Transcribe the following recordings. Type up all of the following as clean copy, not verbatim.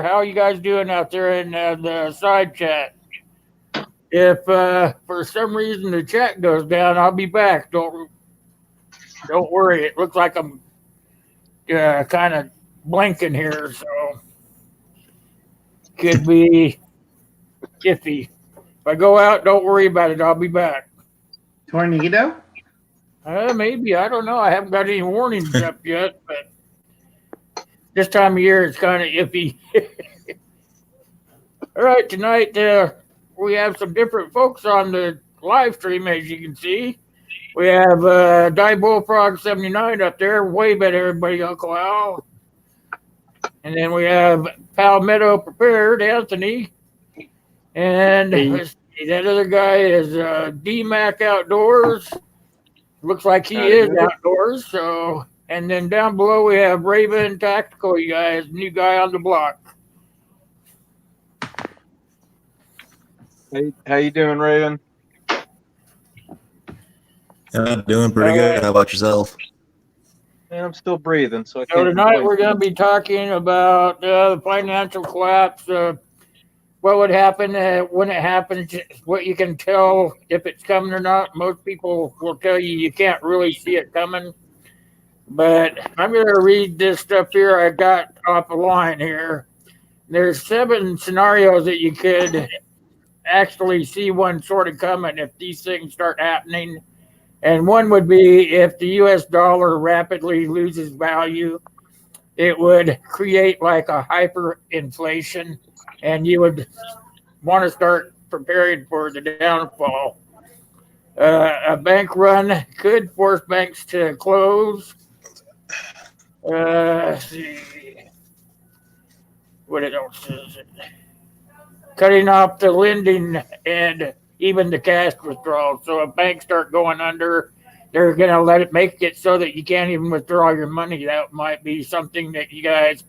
How you guys doing out there in the side chat? If for some reason the chat goes down, I'll be back. Don't worry. It looks like I'm kind of blinking here, so could be iffy. If I go out, don't worry about it. I'll be back. Tornado? Maybe I don't know. I haven't got any warnings up yet, but this time of year it's kind of iffy. All right, tonight we have some different folks on the live stream, as you can see. We have Die Bullfrog 79 up there, wave at everybody, Uncle Al. And then we have Palmetto Prepared, Anthony. And let's see, that other guy is D-Mac Outdoors. Looks like he is outdoors. So, and then down below we have Raven Tactical, you guys, new guy on the block. Hey, how you doing, Raven? Doing pretty good. How about yourself? Yeah, I'm still breathing, so I So can't. tonight we're going to be talking about the financial collapse, what would happen when it happens, what you can tell if it's coming or not. Most people will tell you can't really see it coming. But I'm going to read this stuff here I got off the line here. There's 7 scenarios that you could actually see one sort of coming if these things start happening. And one would be if the US dollar rapidly loses value, it would create like a hyperinflation, and you would want to start preparing for the downfall. A bank run could force banks to close. Let's see. What else is it? Cutting off the lending and even the cash withdrawal. So if banks start going under, they're going to let it make it so that you can't even withdraw your money. That might be something that you guys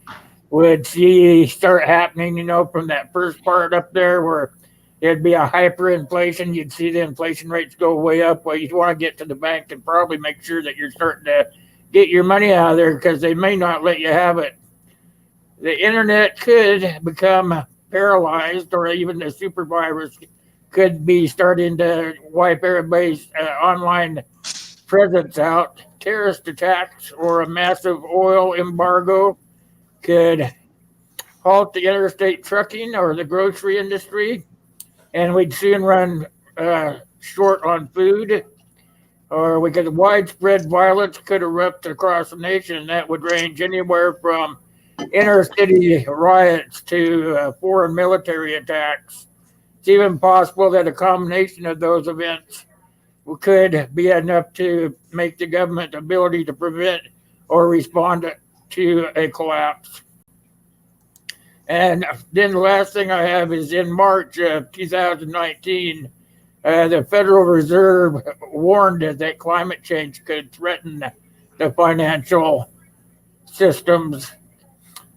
would see start happening, from that first part up there where there'd be a hyperinflation. You'd see the inflation rates go way up. Well, you'd want to get to the bank and probably make sure that you're starting to get your money out of there because they may not let you have it. The internet could become paralyzed, or even the super virus could be starting to wipe everybody's online presence out. Terrorist attacks or a massive oil embargo could halt the interstate trucking or the grocery industry, and we'd soon run short on food. Or we could widespread violence could erupt across the nation, and that would range anywhere from inner city riots to foreign military attacks. It's even possible that a combination of those events could be enough to make the government ability to prevent or respond to a collapse. And then the last thing I have is in March of 2019, the Federal Reserve warned that climate change could threaten the financial systems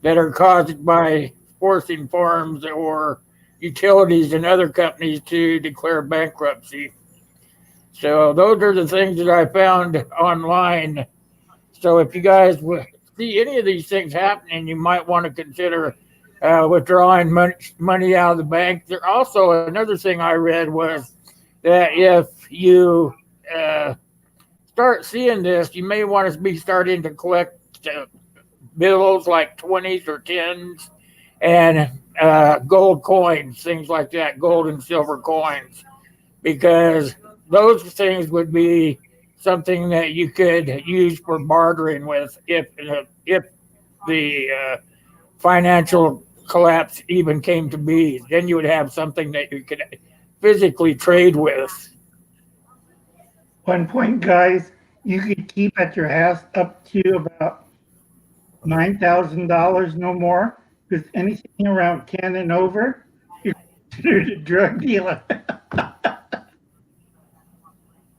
that are caused by forcing farms or utilities and other companies to declare bankruptcy. So those are the things that I found online. So if you guys see any of these things happening, you might want to consider withdrawing money out of the bank. There also another thing I read was that if you start seeing this, you may want to be starting to collect bills like 20s or 10s and gold coins, things like that, gold and silver coins, because those things would be something that you could use for bartering with if the financial collapse even came to be. Then you would have something that you could physically trade with. One point, guys, you could keep at your house up to about $9,000, no more, because anything around 10 and over, you're considered a drug dealer.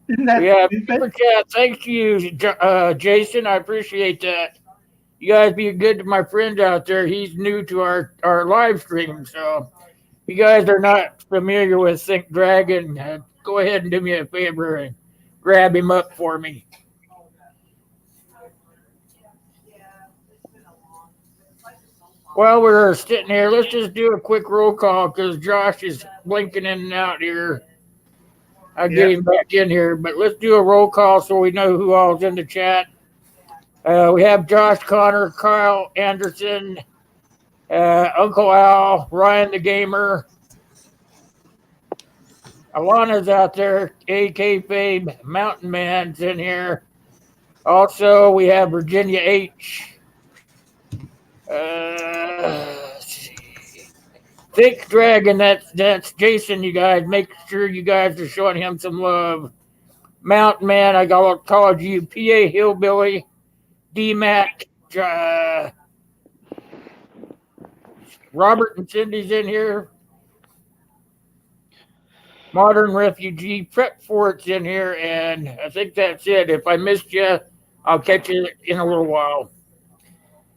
Isn't that stupid? Yeah, thank you, Jason. I appreciate that. You guys be good to my friend out there. He's new to our live stream, so if you guys are not familiar with Think Dragon, go ahead and do me a favor and grab him up for me. while we're sitting here, let's just do a quick roll call because Josh is blinking in and out here. I'll get him back in here, but let's do a roll call so we know who all's in the chat. We have Josh, Connor, Kyle Anderson, Uncle Al, Ryan the Gamer. Alana's out there, AK Fabe, Mountain Man's in here. Also, we have Virginia H. Thick Dragon, that's Jason, you guys. Make sure you guys are showing him some love. Mountain Man, I called you. PA Hillbilly, D-Mac, Robert and Cindy's in here. Modern Refugee, Prep Fort's in here, and I think that's it. If I missed you, I'll catch you in a little while.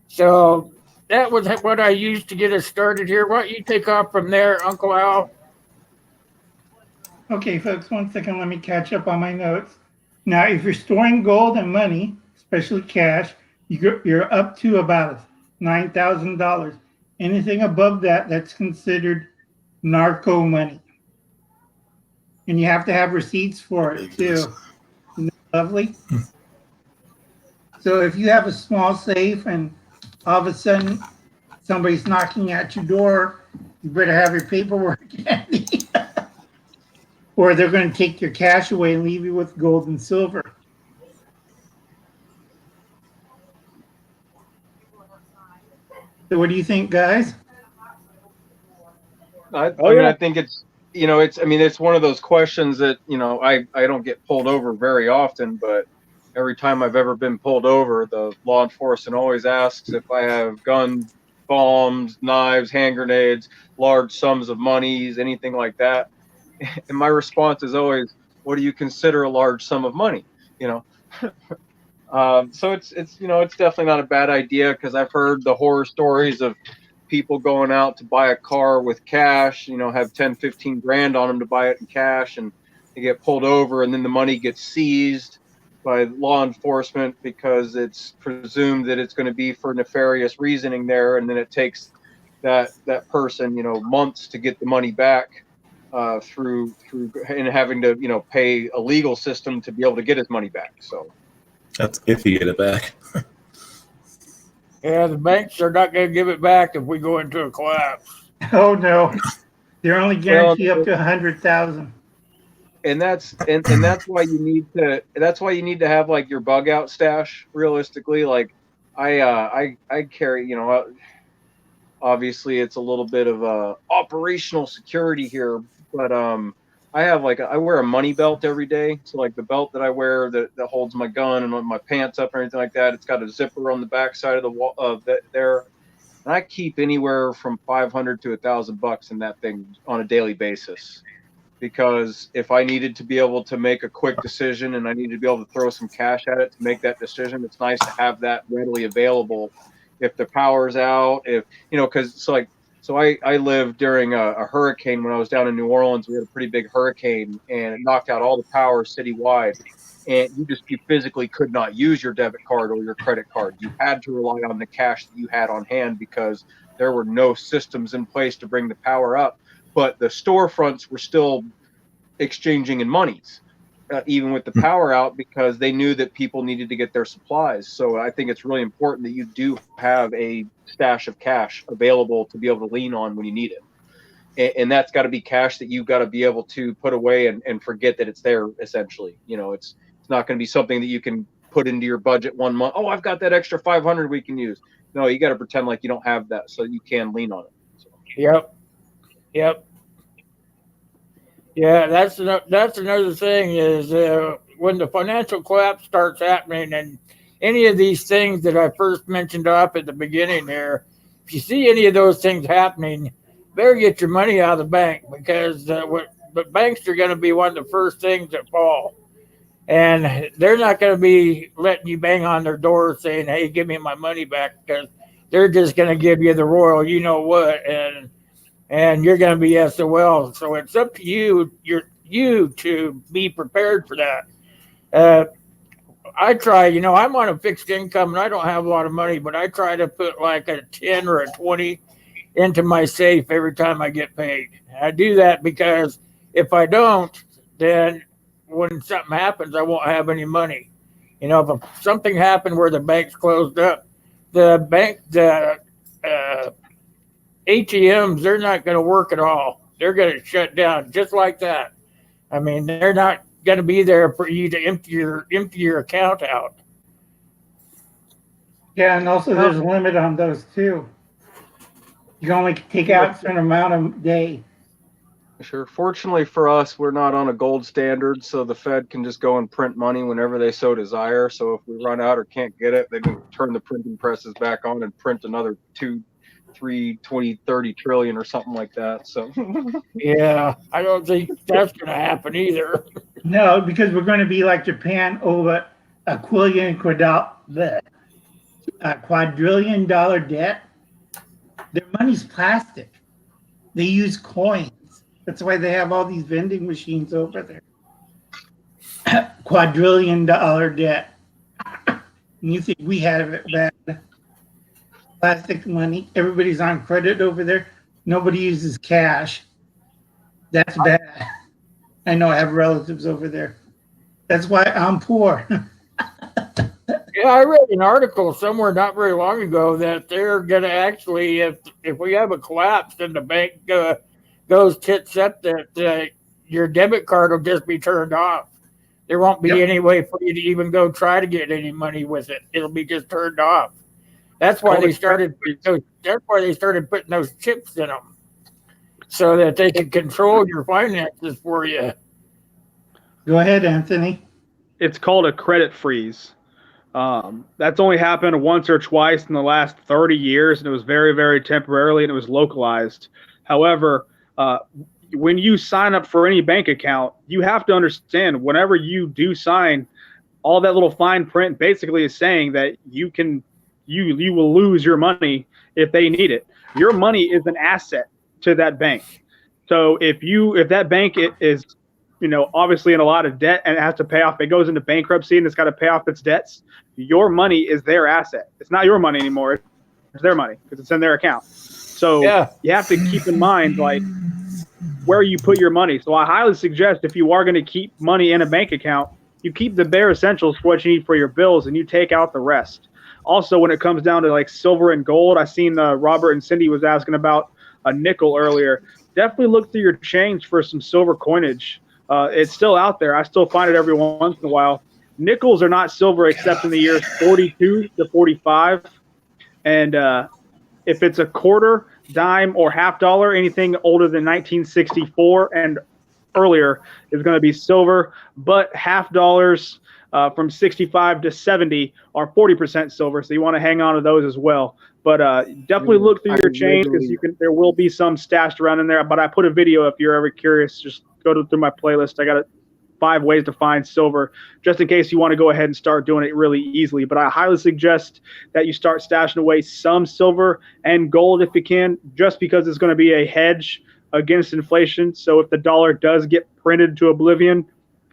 So that was what I used to get us started here. Why don't you take off from there, Uncle Al? Okay, folks, 1 second. Let me catch up on my notes. Now, if you're storing gold and money, especially cash, you're up to about $9,000. Anything above that, that's considered narco money. And you have to have receipts for it, too. Isn't that lovely? So if you have a small safe and all of a sudden somebody's knocking at your door, you better have your paperwork handy. Or they're going to take your cash away and leave you with gold and silver. So what do you think, guys? I mean, I think it's, it's one of those questions that, I don't get pulled over very often, but every time I've ever been pulled over, the law enforcement always asks if I have guns, bombs, knives, hand grenades, large sums of monies, anything like that. And my response is always, what do you consider a large sum of money? So it's definitely not a bad idea, because I've heard the horror stories of people going out to buy a car with cash, have 10, 15 grand on them to buy it in cash, and they get pulled over, and then the money gets seized by law enforcement because it's presumed that it's going to be for nefarious reasoning there, and then it takes that person, months to get the money back through and having to, pay a legal system to be able to get his money back. So That's if you get it back. Yeah, the banks are not going to give it back if we go into a collapse. Oh, no. They're only guarantee up to 100,000. And that's why you need to have like your bug out stash. Realistically, like I carry, obviously it's a little bit of operational security here, but I wear a money belt every day. So like the belt that I wear that holds my gun and my pants up and everything like that, it's got a zipper on the back side of the wall there. And I keep anywhere from $500 to $1,000 in that thing on a daily basis. Because if I needed to be able to make a quick decision and I needed to be able to throw some cash at it to make that decision, it's nice to have that readily available if the power's out, so I lived during a hurricane when I was down in New Orleans. We had a pretty big hurricane and it knocked out all the power citywide, and you physically could not use your debit card or your credit card. You had to rely on the cash that you had on hand because there were no systems in place to bring the power up. But the storefronts were still exchanging in monies, even with the power out, because they knew that people needed to get their supplies. So I think it's really important that you do have a stash of cash available to be able to lean on when you need it. And that's got to be cash that you've got to be able to put away and forget that it's there, essentially. It's not going to be something that you can put into your budget 1 month. Oh, I've got that extra 500 we can use. No, you got to pretend like you don't have that so you can lean on it. So. Yep. Yeah, that's another thing is when the financial collapse starts happening, and any of these things that I first mentioned up at the beginning there, if you see any of those things happening, better get your money out of the bank, because but banks are going to be one of the first things that fall, and they're not going to be letting you bang on their door saying, "Hey, give me my money back," because they're just going to give you the royal, you know what, and you're going to be SOL. So it's up to you to be prepared for that. I try, I'm on a fixed income and I don't have a lot of money, but I try to put like a 10 or a 20 into my safe every time I get paid. I do that because if I don't, then when something happens, I won't have any money. If something happened where the bank's closed up, the ATMs, they're not going to work at all. They're going to shut down just like that. I mean, they're not going to be there for you to empty your account out. Yeah, and also there's a limit on those too. You can only take out a certain amount a day. Sure. Fortunately for us, we're not on a gold standard, so the Fed can just go and print money whenever they so desire. So if we run out or can't get it, they can turn the printing presses back on and print another 2, 3, 20, 30 trillion or something like that. So Yeah, I don't think that's going to happen either. No, because we're going to be like Japan over a quadrillion dollar debt. Their money's plastic. They use coins. That's why they have all these vending machines over there. Quadrillion dollar debt. And you think we have it bad? Plastic money. Everybody's on credit over there. Nobody uses cash. That's bad. I know I have relatives over there. That's why I'm poor. Yeah, I read an article somewhere not very long ago that they're going to actually, if we have a collapse and the bank goes tits up, that your debit card will just be turned off. There won't be any way for you to even go try to get any money with it. It'll be just turned off. That's why they started. That's why they started putting those chips in them, so that they can control your finances for you. Go ahead, Anthony. It's called a credit freeze. That's only happened once or twice in the last 30 years, and it was very, very temporarily, and it was localized. However, when you sign up for any bank account, you have to understand whenever you do sign, all that little fine print basically is saying that you will lose your money if they need it. Your money is an asset to that bank. So if that bank is obviously in a lot of debt and it has to pay off, it goes into bankruptcy and it's got to pay off its debts, your money is their asset. It's not your money anymore. It's their money because it's in their account. So you have to keep in mind where you put your money. So I highly suggest if you are going to keep money in a bank account, you keep the bare essentials for what you need for your bills and you take out the rest. Also, when it comes down to silver and gold, I seen Robert and Cindy was asking about a nickel earlier. Definitely look through your change for some silver coinage. It's still out there. I still find it every once in a while. Nickels are not silver except in the years 42 to 45. And if it's a quarter, dime, or half dollar, anything older than 1964 and earlier is going to be silver. But half dollars from 65 to 70 are 40% silver. So you want to hang on to those as well. But definitely look through your change because there will be some stashed around in there. But I put a video if you're ever curious. Just go through my playlist. I got 5 ways to find silver, just in case you want to go ahead and start doing it really easily. But I highly suggest that you start stashing away some silver and gold if you can, just because it's going to be a hedge against inflation. So if the dollar does get printed to oblivion,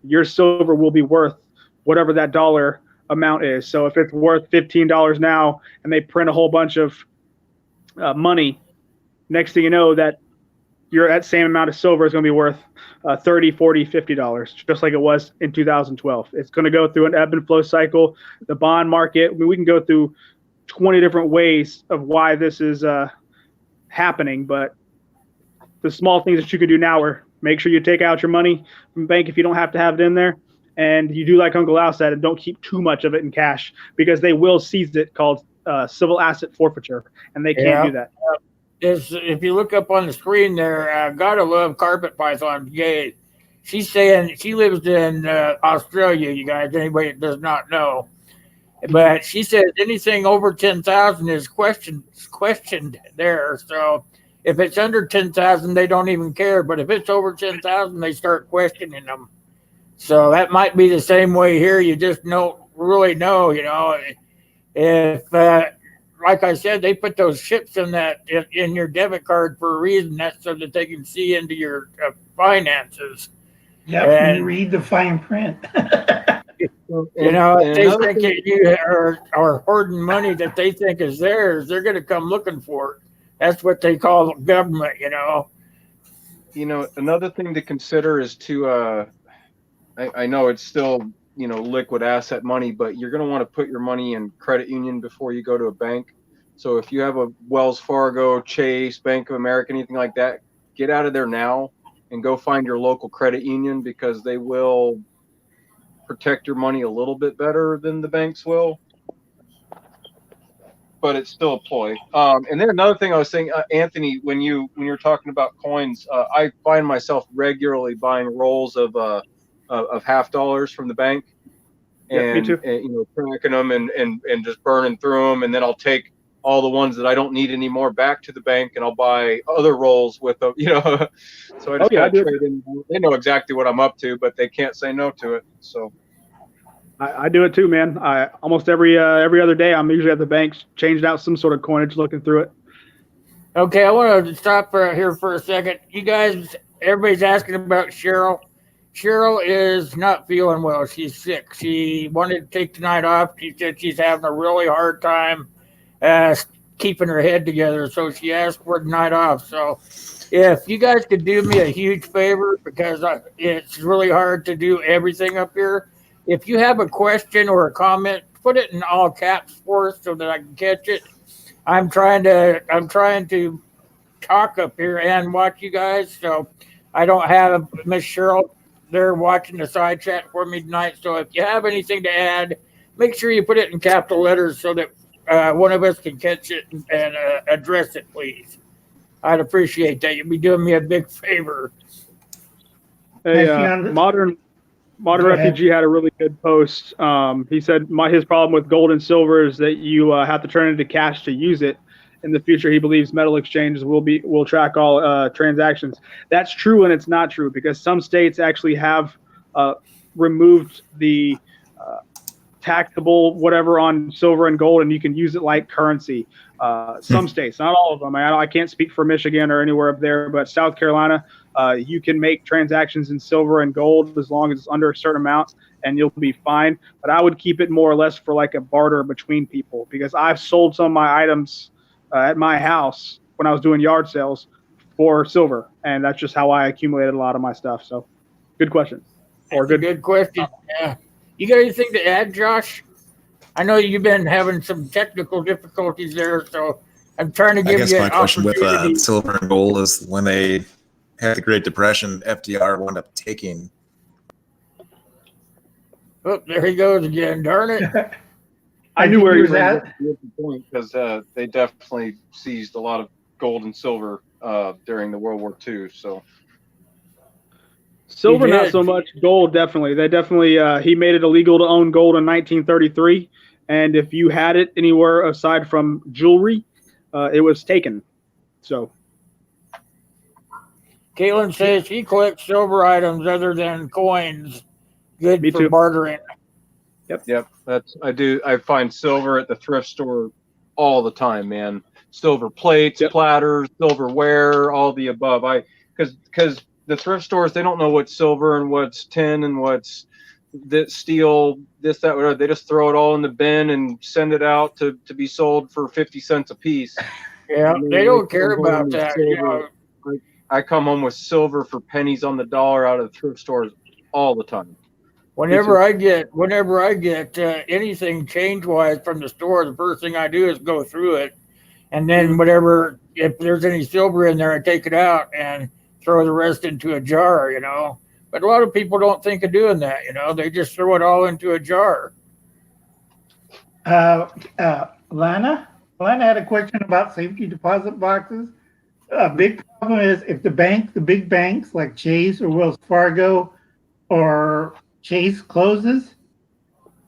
your silver will be worth whatever that dollar amount is. So if it's worth $15 now and they print a whole bunch of money, next thing you know, that same amount of silver is going to be worth $30, $40, $50, just like it was in 2012. It's going to go through an ebb and flow cycle. The bond market, we can go through 20 different ways of why this is happening, but the small things that you can do now are make sure you take out your money from the bank if you don't have to have it in there. And you do like Uncle Al said, and don't keep too much of it in cash because they will seize it, called civil asset forfeiture, and they can't do that. If you look up on the screen there, gotta love Carpet Python. Yay. She's saying she lives in Australia, you guys, anybody that does not know. But she says anything over 10,000 is questioned there. So if it's under 10,000, they don't even care. But if it's over 10,000, they start questioning them. So that might be the same way here. You just don't really know, if like I said, they put those chips in your debit card for a reason. That's so that they can see into your finances. Yeah, and read the fine print. You know, if and they another think thing, that you are hoarding money that they think is theirs, they're going to come looking for it. That's what they call government, you know. another thing to consider is I know it's still, liquid asset money, but you're going to want to put your money in credit union before you go to a bank. So if you have a Wells Fargo, Chase, Bank of America, anything like that, get out of there now and go find your local credit union, because they will protect your money a little bit better than the banks will. But it's still a ploy. And then another thing I was saying, Anthony, when you're talking about coins, I find myself regularly buying rolls of $half from the bank, Yep, me and, too. cracking them and just burning through them, and then I'll take all the ones that I don't need anymore back to the bank, and I'll buy other rolls with them. So I Oh just yeah, kind I of do it. trade in. They know exactly what I'm up to, but they can't say no to it. So. I do it too, man. I almost every other day I'm usually at the bank, changing out some sort of coinage, looking through it. Okay, I want to stop here for a second. You guys, everybody's asking about Cheryl. Cheryl is not feeling well. She's sick. She wanted to take the night off. She said she's having a really hard time uh, keeping her head together, so she asked for the night off. So if you guys could do me a huge favor, because it's really hard to do everything up here. If you have a question or a comment, put it in all caps for us so that I can catch it. I'm trying to talk up here and watch you guys, so I don't have Miss Cheryl there watching the side chat for me tonight. So if you have anything to add, make sure you put it in capital letters so that one of us can catch it and address it, please. I'd appreciate that. You'd be doing me a big favor. Hey, Actually, on the, modern go ahead. refugee had a really good post. He said his problem with gold and silver is that you have to turn it into cash to use it. In the future, he believes metal exchanges will track all transactions. That's true, and it's not true, because some states actually have removed the taxable whatever on silver and gold, and you can use it like currency. Some states, not all of them. I can't speak for Michigan or anywhere up there, but South Carolina, you can make transactions in silver and gold as long as it's under a certain amount, and you'll be fine. But I would keep it more or less for like a barter between people, because I've sold some of my items at my house when I was doing yard sales for silver, and that's just how I accumulated a lot of my stuff. So, good question. Or That's a good question. Yeah. You got anything to add, Josh? I know you've been having some technical difficulties there, so I'm trying to I give guess you my an question with opportunity. silver and gold is, when they had the Great Depression, FDR wound up taking. Oh, there he goes again. Darn it. I knew where he was at. That's a good point, because they definitely seized a lot of gold and silver during the World War II. So Silver, not did. so much. Gold, definitely. They definitely. He made it illegal to own gold in 1933, and if you had it anywhere aside from jewelry, it was taken. So, Caitlin says he collects silver items other than coins. Good Me for too. bartering. yep, I do. I find silver at the thrift store all the time, man. Silver plates, Yep. platters, silverware, all the above. Because the thrift stores, they don't know what's silver and what's tin and what's this steel, this, that, whatever. They just throw it all in the bin and send it out to be sold for 50 cents a piece. Yeah, And they then don't I care come home about with that. You silver. know, I come home with silver for pennies on the dollar out of the thrift stores all the time. whenever I get anything change wise from the store, the first thing I do is go through it, and then whatever, if there's any silver in there, I take it out and throw the rest into a jar. You know, but a lot of people don't think of doing that. You know, they just throw it all into a jar. Lana had a question about safety deposit boxes. A big problem is if the big banks like Chase or Wells Fargo or Chase closes,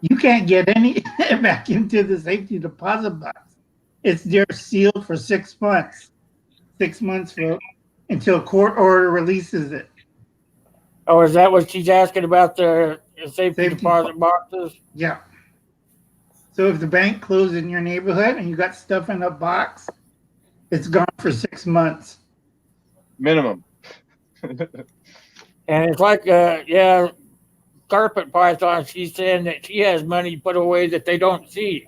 you can't get any back into the safety deposit box. It's there sealed for 6 months. 6 months until court order releases it. Oh, is that what she's asking about, the safety Safety deposit boxes? Yeah. So if the bank closed in your neighborhood and you got stuff in a box, it's gone for 6 months. Minimum. And it's like, yeah, carpet python, she's saying that she has money put away that they don't see.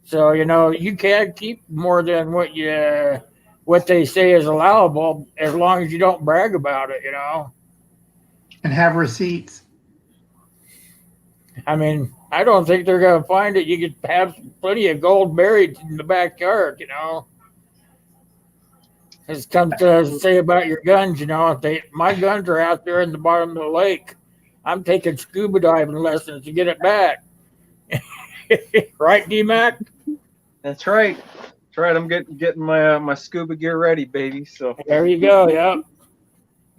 So, you know, you can keep more than what they say is allowable as long as you don't brag about it, you know. And have receipts. I mean, I don't think they're going to find it. You could have plenty of gold buried in the backyard, you know. It's comes to say about your guns, you know. My guns are out there in the bottom of the lake. I'm taking scuba diving lessons to get it back. Right, D-Mac? That's right. That's right. I'm getting my scuba gear ready, baby. So There you go, yep.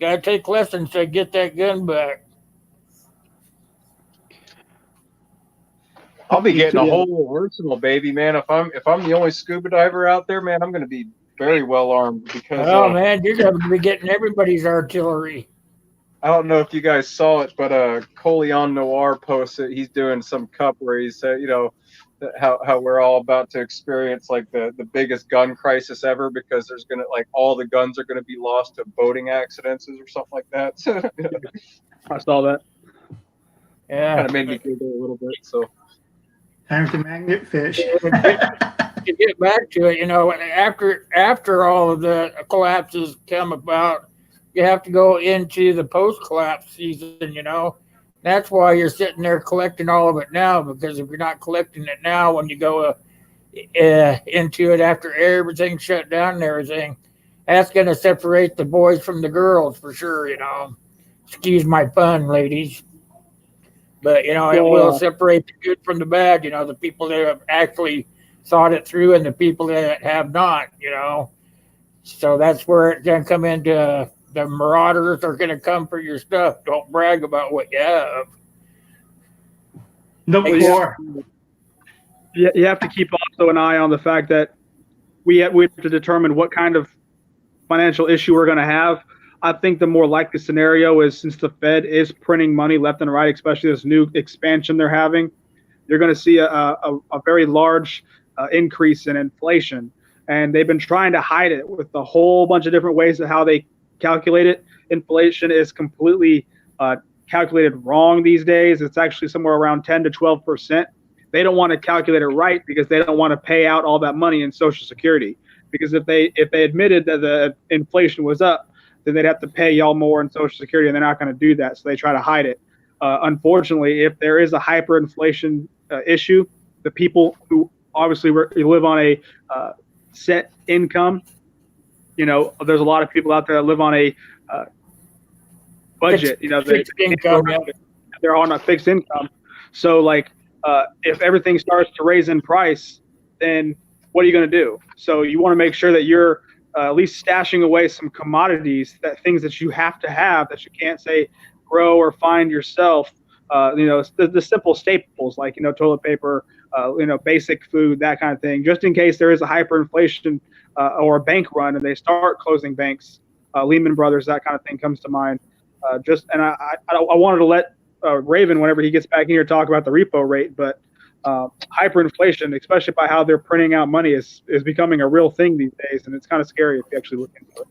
Got to take lessons to get that gun back. I'll be getting a whole arsenal, baby, man. If I'm the only scuba diver out there, man, I'm going to be very well armed because. Oh man, you're going to be getting everybody's artillery. I don't know if you guys saw it, but Coleon Noir posted. He's doing some cup where he said, you know, how we're all about to experience like the biggest gun crisis ever because there's gonna like all the guns are gonna be lost to boating accidents or something like that. I saw that. Yeah, Kind of made me giggle a little bit. So. Time to magnet fish. To get back to it, you know, after all of the collapses come about, you have to go into the post-collapse season, you know. That's why you're sitting there collecting all of it now, because if you're not collecting it now when you go into it after everything's shut down and everything, that's going to separate the boys from the girls for sure, you know. Excuse my pun, ladies. But, you know, it will separate the good from the bad, you know, the people that have actually thought it through and the people that have not, you know. So that's where it's going to come into the marauders are going to come for your stuff. Don't brag about what you have. No more. You have to keep also an eye on the fact that we have to determine what kind of financial issue we're going to have. I think the more likely scenario is since the Fed is printing money left and right, especially this new expansion they're having, you're going to see a very large increase in inflation. And they've been trying to hide it with a whole bunch of different ways of how they calculate it. Inflation is completely calculated wrong these days. It's actually somewhere around 10 to 12%. They don't want to calculate it right because they don't want to pay out all that money in Social Security. Because if they admitted that the inflation was up, then they'd have to pay y'all more in Social Security, and they're not going to do that. So they try to hide it. Unfortunately, if there is a hyperinflation issue, the people who obviously live on a set income, you know, there's a lot of people out there that live on a budget. You know, they're on a fixed income. So, like, if everything starts to raise in price, then what are you going to do? So you want to make sure that you're at least stashing away some commodities, things that you have to have that you can't say grow or find yourself. You know, the simple staples like, you know, toilet paper, you know, basic food, that kind of thing, just in case there is a hyperinflation or a bank run and they start closing banks. Lehman Brothers, that kind of thing comes to mind. I wanted to let Raven, whenever he gets back in here, talk about the repo rate, but hyperinflation, especially by how they're printing out money, is becoming a real thing these days, and it's kind of scary if you actually look into it.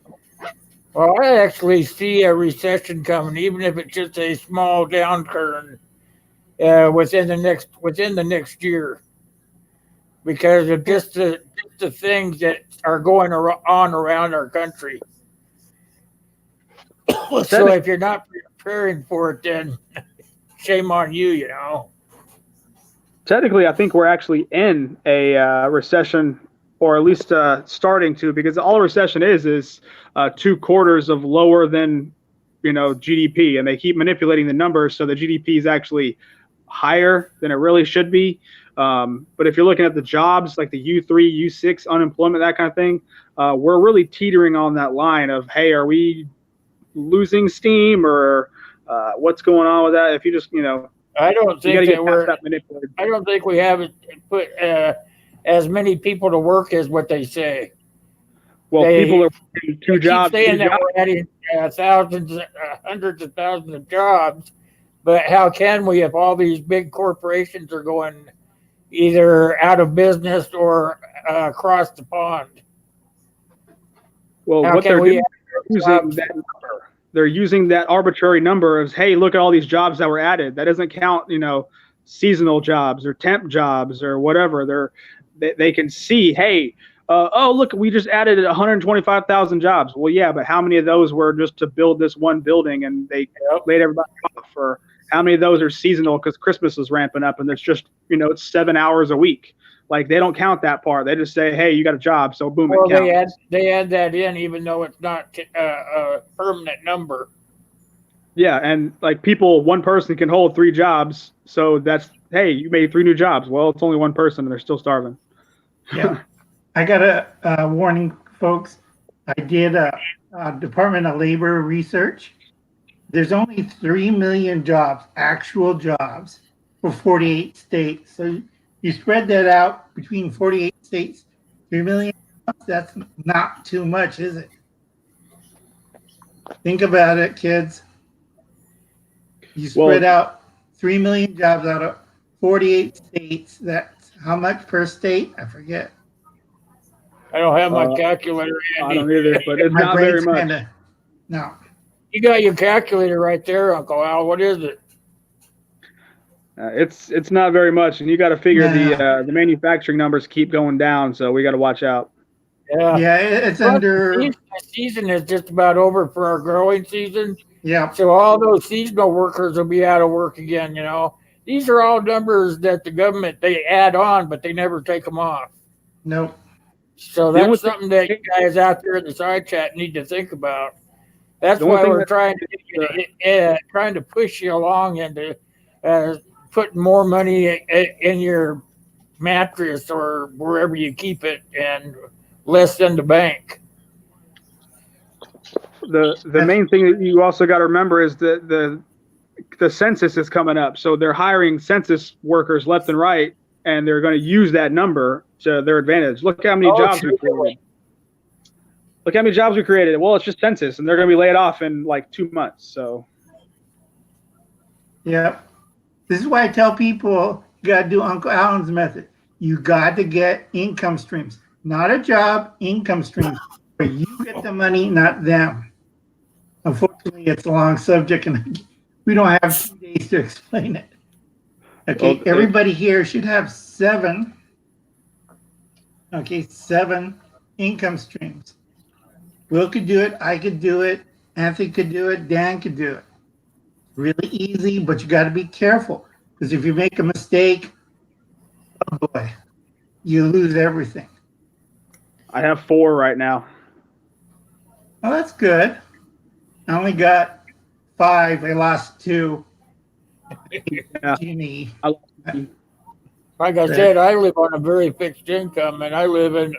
Well, I actually see a recession coming, even if it's just a small downturn within the next year, because of just the things that are going on around our country. So if you're not preparing for it, then shame on you, you know. Technically, I think we're actually in a recession, or at least starting to, because all a recession is 2 quarters of lower than, you know, GDP, and they keep manipulating the numbers so the GDP is actually higher than it really should be. But if you're looking at the jobs, like the U3, U6 unemployment, that kind of thing, we're really teetering on that line of, hey, are we losing steam, or what's going on with that? If you just, you know, I don't think I don't think we haven't put as many people to work as what they say. Well, people are working 2 jobs. Keep saying that we're adding thousands, hundreds of thousands of jobs, but how can we if all these big corporations are going either out of business or across the pond? Well, How what can they're we doing is using that number. they're using that arbitrary number as, hey, look at all these jobs that were added. That doesn't count, seasonal jobs or temp jobs or whatever. They can see, hey, oh, look, we just added 125,000 jobs. Well, yeah, but how many of those were just to build this one building and they laid everybody off? Or how many of those are seasonal because Christmas is ramping up and it's just, it's 7 hours a week? Like, they don't count that part. They just say, hey, you got a job, so boom, Well, it counts. they add that in even though it's not a permanent number. Yeah, and like one person can hold 3 jobs, so that's, hey, you made 3 new jobs. Well, it's only one person and they're still starving. Yeah. I got a warning, folks. I did a Department of Labor research. There's only 3 million jobs, actual jobs, for 48 states. So you spread that out between 48 states, 3 million jobs, that's not too much, is it? Think about it, kids. You spread out 3 million jobs out of 48 states. That's how much per state? I forget. I don't have my calculator handy. I don't either, but it's My not very brain's much. No. You got your calculator right there, Uncle Al. What is it? It's not very much, and you got to figure Yeah. the manufacturing numbers keep going down, so we got to watch out. Yeah. Yeah, it's Plus, under. the season is just about over for our growing season. Yeah. So all those seasonal workers will be out of work again, These are all numbers that the government, they add on, but they never take them off. Nope. So that's something that you guys out there in the side chat need to think about. That's why we're trying to push you along into putting more money in your mattress or wherever you keep it and less in the bank. The main thing that you also got to remember is that the census is coming up, so they're hiring census workers left and right, and they're going to use that number to their advantage. Look how many jobs we created. Look how many jobs we created. Well, it's just census, and they're going to be laid off in like 2 months. So, yeah, this is why I tell people you got to do Uncle Alan's method. You got to get income streams, not a job, income streams, where you get the money, not them. Unfortunately, it's a long subject, and we don't have 2 days to explain it. Okay, everybody here should have 7. Okay, 7 income streams. Will could do it. I could do it. Anthony could do it. Dan could do it. Really easy, but you got to be careful because if you make a mistake, oh boy, you lose everything. I have 4 right now. Oh, that's good. I only got 5. I lost 2. Yeah. Like I said, I live on a very fixed income, and I live in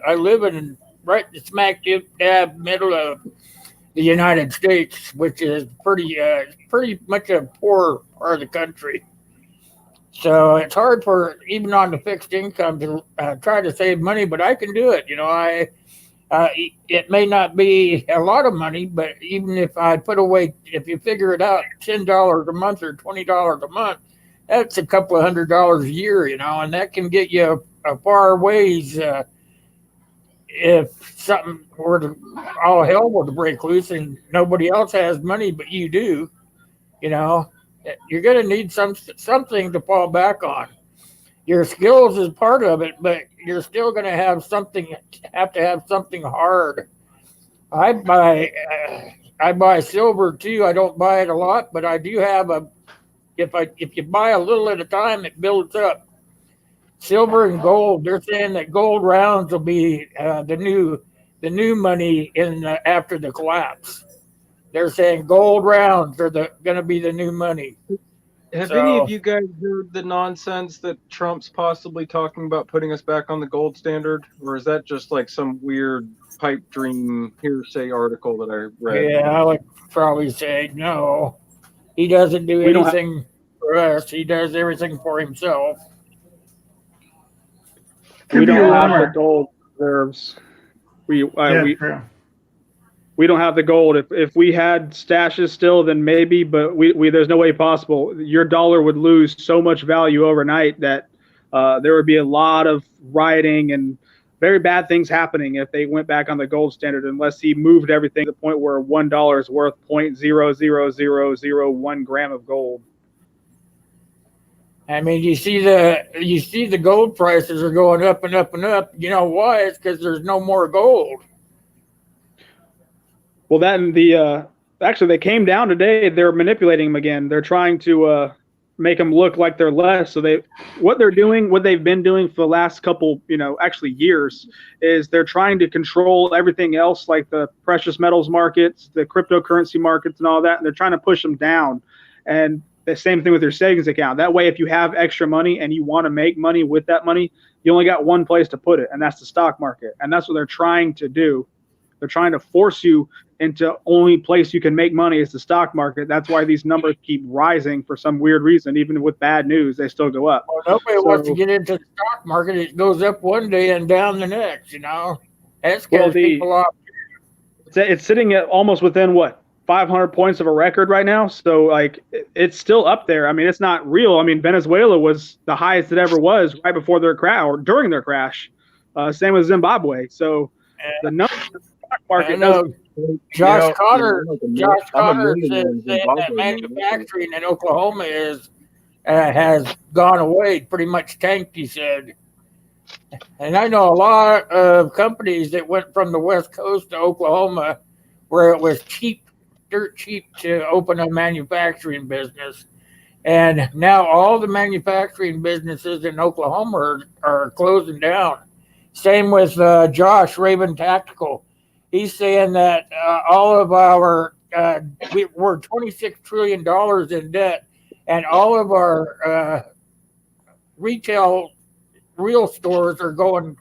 right smack dab middle of the United States, which is pretty much a poor part of the country. So it's hard for even on the fixed income to try to save money, but I can do it. It may not be a lot of money, but even if I put away, if you figure it out, $10 a month or $20 a month, that's a couple of $100 a year, and that can get you a far ways. If something were to, all hell were to break loose and nobody else has money but you do, you're going to need something to fall back on. Your skills is part of it, but you're still going to have to have something hard. I buy silver too. I don't buy it a lot, but I do have if you buy a little at a time, it builds up. Silver and gold, they're saying that gold rounds will be the new money after the collapse. They're saying gold rounds are going to be the new money. Have any of you guys heard the nonsense that Trump's possibly talking about putting us back on the gold standard? Or is that just like some weird pipe dream hearsay article that I read? Yeah, I would probably say no. He doesn't do anything for us. He does everything for himself. We don't have the gold reserves. We don't have the gold. If we had stashes still, then maybe, but we there's no way possible. Your dollar would lose so much value overnight that there would be a lot of rioting and very bad things happening if they went back on the gold standard, unless he moved everything to the point where $1 is worth 0.00001 gram of gold. I mean, you see the gold prices are going up and up and up. You know why? It's because there's no more gold. Well, that and the actually they came down today. They're manipulating them again. They're trying to make them look like they're less. So what they've been doing for the last couple, actually years, is they're trying to control everything else, like the precious metals markets, the cryptocurrency markets, and all that. And they're trying to push them down. And the same thing with your savings account. That way, if you have extra money and you want to make money with that money, you only got one place to put it, and that's the stock market. And that's what they're trying to do. They're trying to force you into only place you can make money is the stock market. That's why these numbers keep rising for some weird reason. Even with bad news, they still go up. Well, nobody wants to get into the stock market. It goes up one day and down the next. That scares people off. It's sitting at almost within 500 points of a record right now. So it's still up there. I mean, it's not real. I mean, Venezuela was the highest it ever was right before their crash or during their crash. Same with Zimbabwe. So the numbers of the stock market. Josh Connor says that manufacturing in Oklahoma has gone away, pretty much tanked, he said. And I know a lot of companies that went from the West Coast to Oklahoma where it was dirt cheap to open a manufacturing business. And now all the manufacturing businesses in Oklahoma are closing down. Same with Josh Raven Tactical. He's saying that all of we're $26 trillion in debt, and all of our real stores are going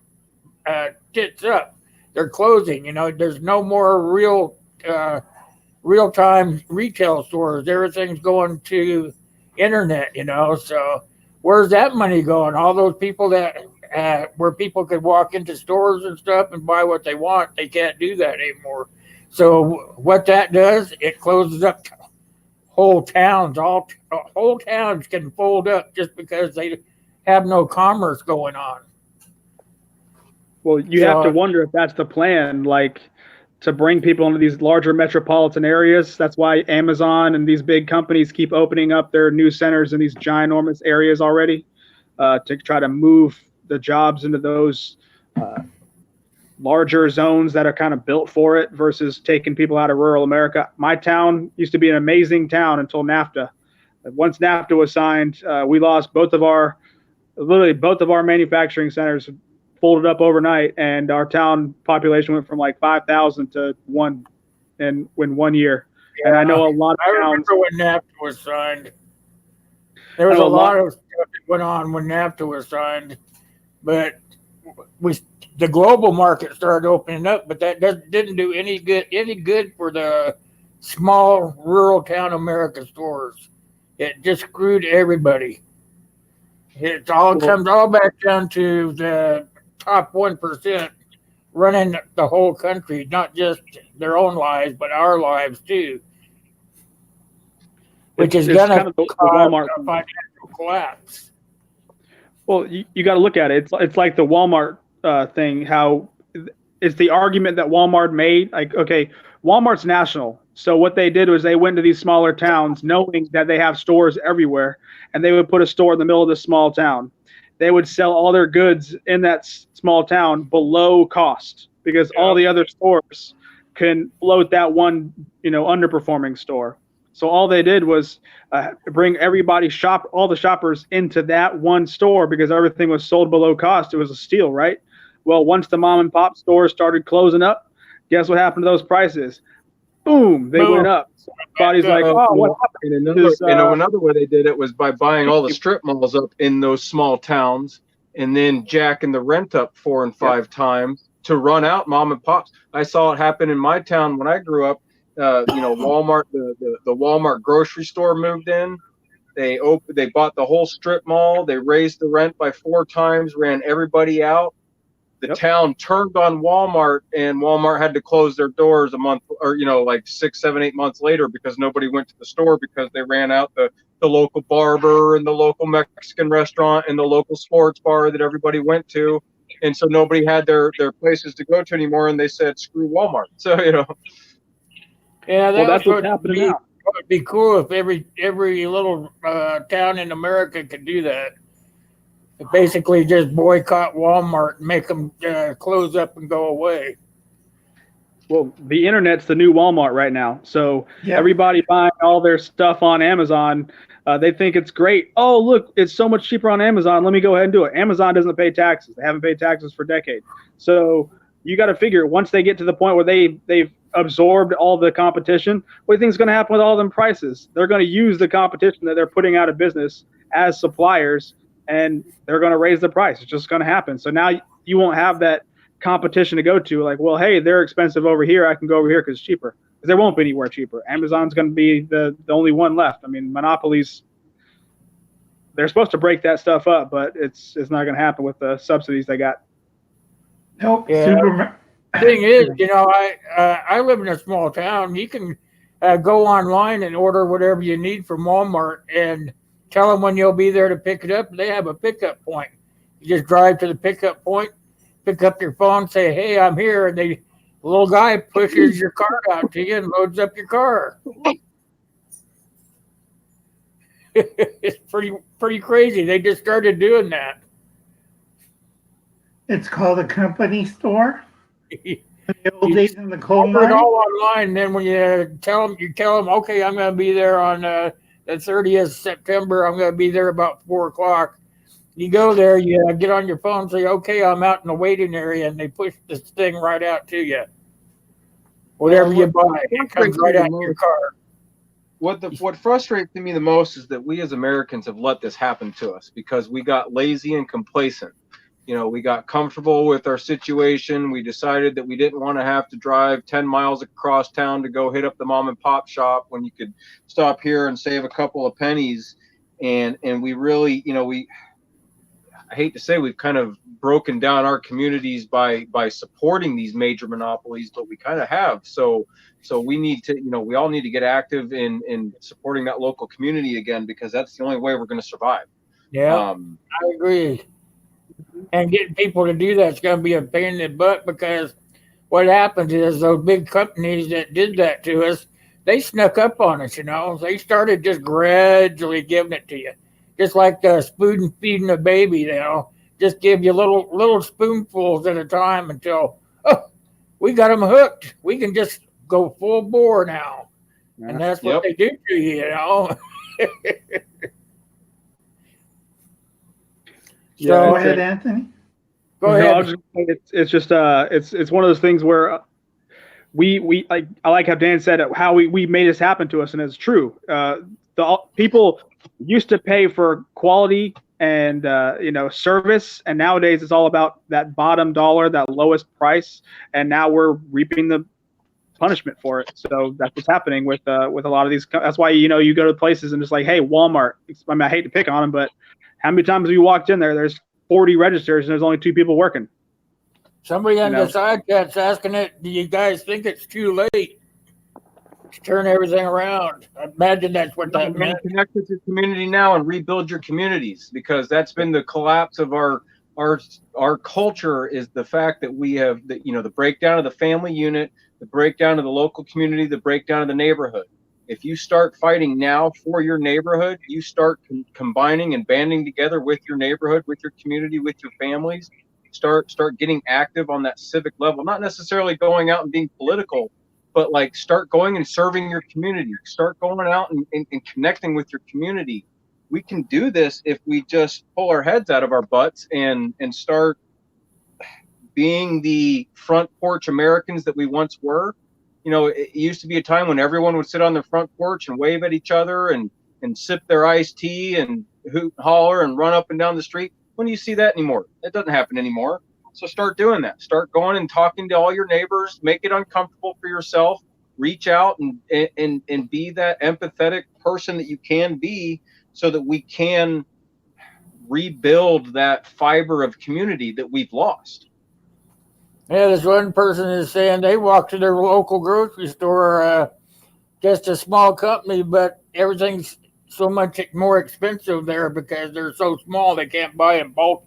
tits up. They're closing. There's no more real-time retail stores. Everything's going to internet. So where's that money going? All those people where people could walk into stores and stuff and buy what they want, they can't do that anymore. So what that does, it closes up whole towns. Whole towns can fold up just because they have no commerce going on. Well, you have to wonder if that's the plan, to bring people into these larger metropolitan areas. That's why Amazon and these big companies keep opening up their new centers in these ginormous areas already, to try to move the jobs into those larger zones that are kind of built for it versus taking people out of rural America. My town used to be an amazing town until NAFTA. Once NAFTA was signed, we lost both of our manufacturing centers folded up overnight, and our town population went from 5,000 to 1 in 1 year. Yeah. And I know a lot of towns. I remember when NAFTA was signed. There was a lot of stuff that went on when NAFTA was signed. But the global market started opening up, but that didn't do any good for the small rural town America stores. It just screwed everybody. It comes all back down to the top 1% running the whole country, not just their own lives, but our lives too. Which is going to cause a financial collapse. Well, you got to look at it. It's like the Walmart thing. How it's the argument that Walmart made. Okay, Walmart's national. So what they did was they went to these smaller towns, knowing that they have stores everywhere, and they would put a store in the middle of this small town. They would sell all their goods in that small town below cost because all the other stores can float that one, underperforming store. So all they did was bring all the shoppers into that one store because everything was sold below cost. It was a steal, right? Well, once the mom and pop stores started closing up, guess what happened to those prices? Boom, they went up. So everybody's like, oh, what happened? Another way they did it was by buying all the strip malls up in those small towns and then jacking the rent up 4 and 5 times to run out mom and pops. I saw it happen in my town when I grew up. Walmart, the Walmart grocery store moved in. They bought the whole strip mall. They raised the rent by 4 times, ran everybody out. The town turned on Walmart, and Walmart had to close their doors a month or 6, 7, 8 months later because nobody went to the store because they ran out the local barber and the local Mexican restaurant and the local sports bar that everybody went to. and so nobody had their places to go to anymore, and they said screw Walmart. So Yeah, Well, that's what what's happening be, now. would be cool if every little town in America could do that. Basically, just boycott Walmart and make them close up and go away. Well, the internet's the new Walmart right now. So Yeah. everybody buying all their stuff on Amazon, they think it's great. Oh, look, it's so much cheaper on Amazon. Let me go ahead and do it. Amazon doesn't pay taxes. They haven't paid taxes for decades. So you got to figure once they get to the point where they've absorbed all the competition, what do you think is going to happen with all them prices? They're going to use the competition that they're putting out of business as suppliers, and they're going to raise the price. It's just going to happen. So now you won't have that competition to go to, like, well, hey, they're expensive over here, I can go over here because it's cheaper. Because there won't be anywhere cheaper. Amazon's going to be the only one left. I mean, monopolies, they're supposed to break that stuff up, but it's not going to happen with the subsidies they got. Nope. Yeah. The thing is, I live in a small town. You can go online and order whatever you need from Walmart and tell them when you'll be there to pick it up. They have a pickup point. You just drive to the pickup point, pick up your phone, say, hey, I'm here. And the little guy pushes your card out to you and loads up your car. It's pretty crazy. They just started doing that. It's called a company store. In the old You days in the coal order it mine. all online. Then when you tell them, okay, I'm going to be there on the 30th of September. I'm going to be there about 4 o'clock. You go there, you get on your phone, say, okay, I'm out in the waiting area, and they push this thing right out to you. Whatever you buy, it comes right out to your car. What frustrates me the most is that we as Americans have let this happen to us because we got lazy and complacent. We got comfortable with our situation. We decided that we didn't want to have to drive 10 miles across town to go hit up the mom and pop shop when you could stop here and save a couple of pennies. And we really, I hate to say we've kind of broken down our communities by supporting these major monopolies, but we kind of have. So we need to, we all need to get active in supporting that local community again, because that's the only way we're going to survive. Yeah, I agree. And getting people to do that is going to be a pain in the butt, because what happens is those big companies that did that to us, they snuck up on us, They started just gradually giving it to you. Just like spoon feeding a baby, just give you little spoonfuls at a time until, we got them hooked. We can just go full bore now. Yeah. And that's what they do to you, So, go ahead, Anthony. Go ahead. It's just it's one of those things where we like, I like how Dan said it, how we made this happen to us, and it's true. The people used to pay for quality and service, and nowadays it's all about that bottom dollar, that lowest price, and now we're reaping the punishment for it. So that's what's happening with a lot of these. That's why you go to places and it's like, hey, Walmart. I mean, I hate to pick on them, but how many times have you walked in there? There's 40 registers and there's only 2 people working. Somebody on the side chat's asking it, do you guys think it's too late to turn everything around? I imagine that's what that meant. Connect with your community now and rebuild your communities, because that's been the collapse of our culture, is the fact that we have the breakdown of the family unit, the breakdown of the local community, the breakdown of the neighborhood. If you start fighting now for your neighborhood, you start combining and banding together with your neighborhood, with your community, with your families, start getting active on that civic level, not necessarily going out and being political, but like start going and serving your community, start going out and connecting with your community. We can do this if we just pull our heads out of our butts and start being the front porch Americans that we once were. It used to be a time when everyone would sit on their front porch and wave at each other and sip their iced tea and hoot and holler and run up and down the street. When do you see that anymore? It doesn't happen anymore. So start doing that. Start going and talking to all your neighbors. Make it uncomfortable for yourself. Reach out and be that empathetic person that you can be, so that we can rebuild that fiber of community that we've lost. Yeah, this one person is saying they walk to their local grocery store, just a small company, but everything's so much more expensive there because they're so small they can't buy in bulk,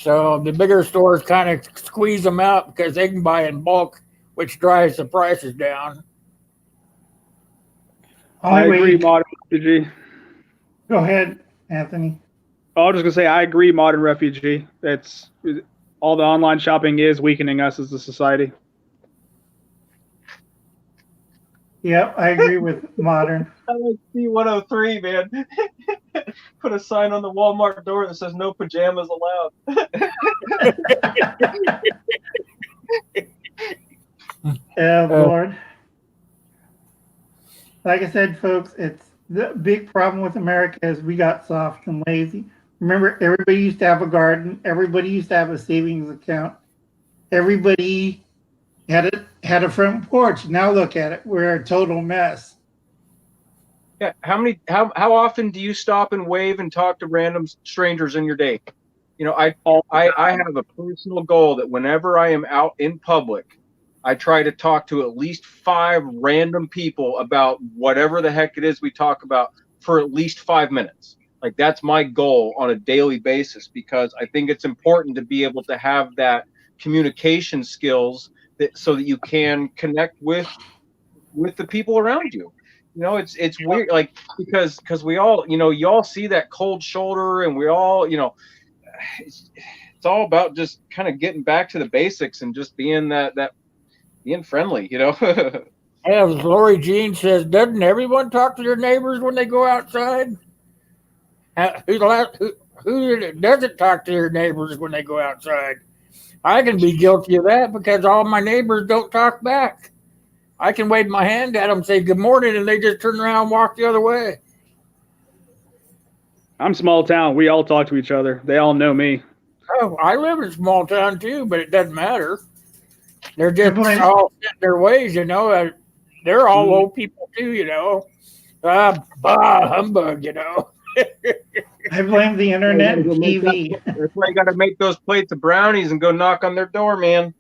So the bigger stores kind of squeeze them out because they can buy in bulk, which drives the prices down. I Only agree, way, modern refugee. go ahead, Anthony. I was just gonna say I agree, modern refugee. It's all the online shopping is weakening us as a society. Yep, I agree with modern. I like C103, man. Put a sign on the Walmart door that says no pajamas allowed. Oh, Lord. Like I said, folks, it's the big problem with America is we got soft and lazy. Remember, everybody used to have a garden. Everybody used to have a savings account. Everybody had a front porch. Now look at it. We're a total mess. Yeah, how often do you stop and wave and talk to random strangers in your day? You know, I have a personal goal that whenever I am out in public, I try to talk to at least 5 random people about whatever the heck it is we talk about for at least 5 minutes. Like that's my goal on a daily basis because I think it's important to be able to have that communication skills that so that you can connect with the people around you. You know, it's weird, like because we all, you know, you all see that cold shoulder, and we all, you know, it's all about just kind of getting back to the basics and just being that being friendly, you know. As Lori Jean says, doesn't everyone talk to their neighbors when they go outside? Who doesn't talk to their neighbors when they go outside? I can be guilty of that because all my neighbors don't talk back. I can wave my hand at them, say good morning, and they just turn around and walk the other way. I'm small town. We all talk to each other. They all know me. Oh, I live in a small town too, but it doesn't matter. They're just Everybody- all set in their ways, you know. They're all old people too, you know. Bah, humbug, you know. I blame the internet and TV. That's why you got to make those plates of brownies and go knock on their door, man.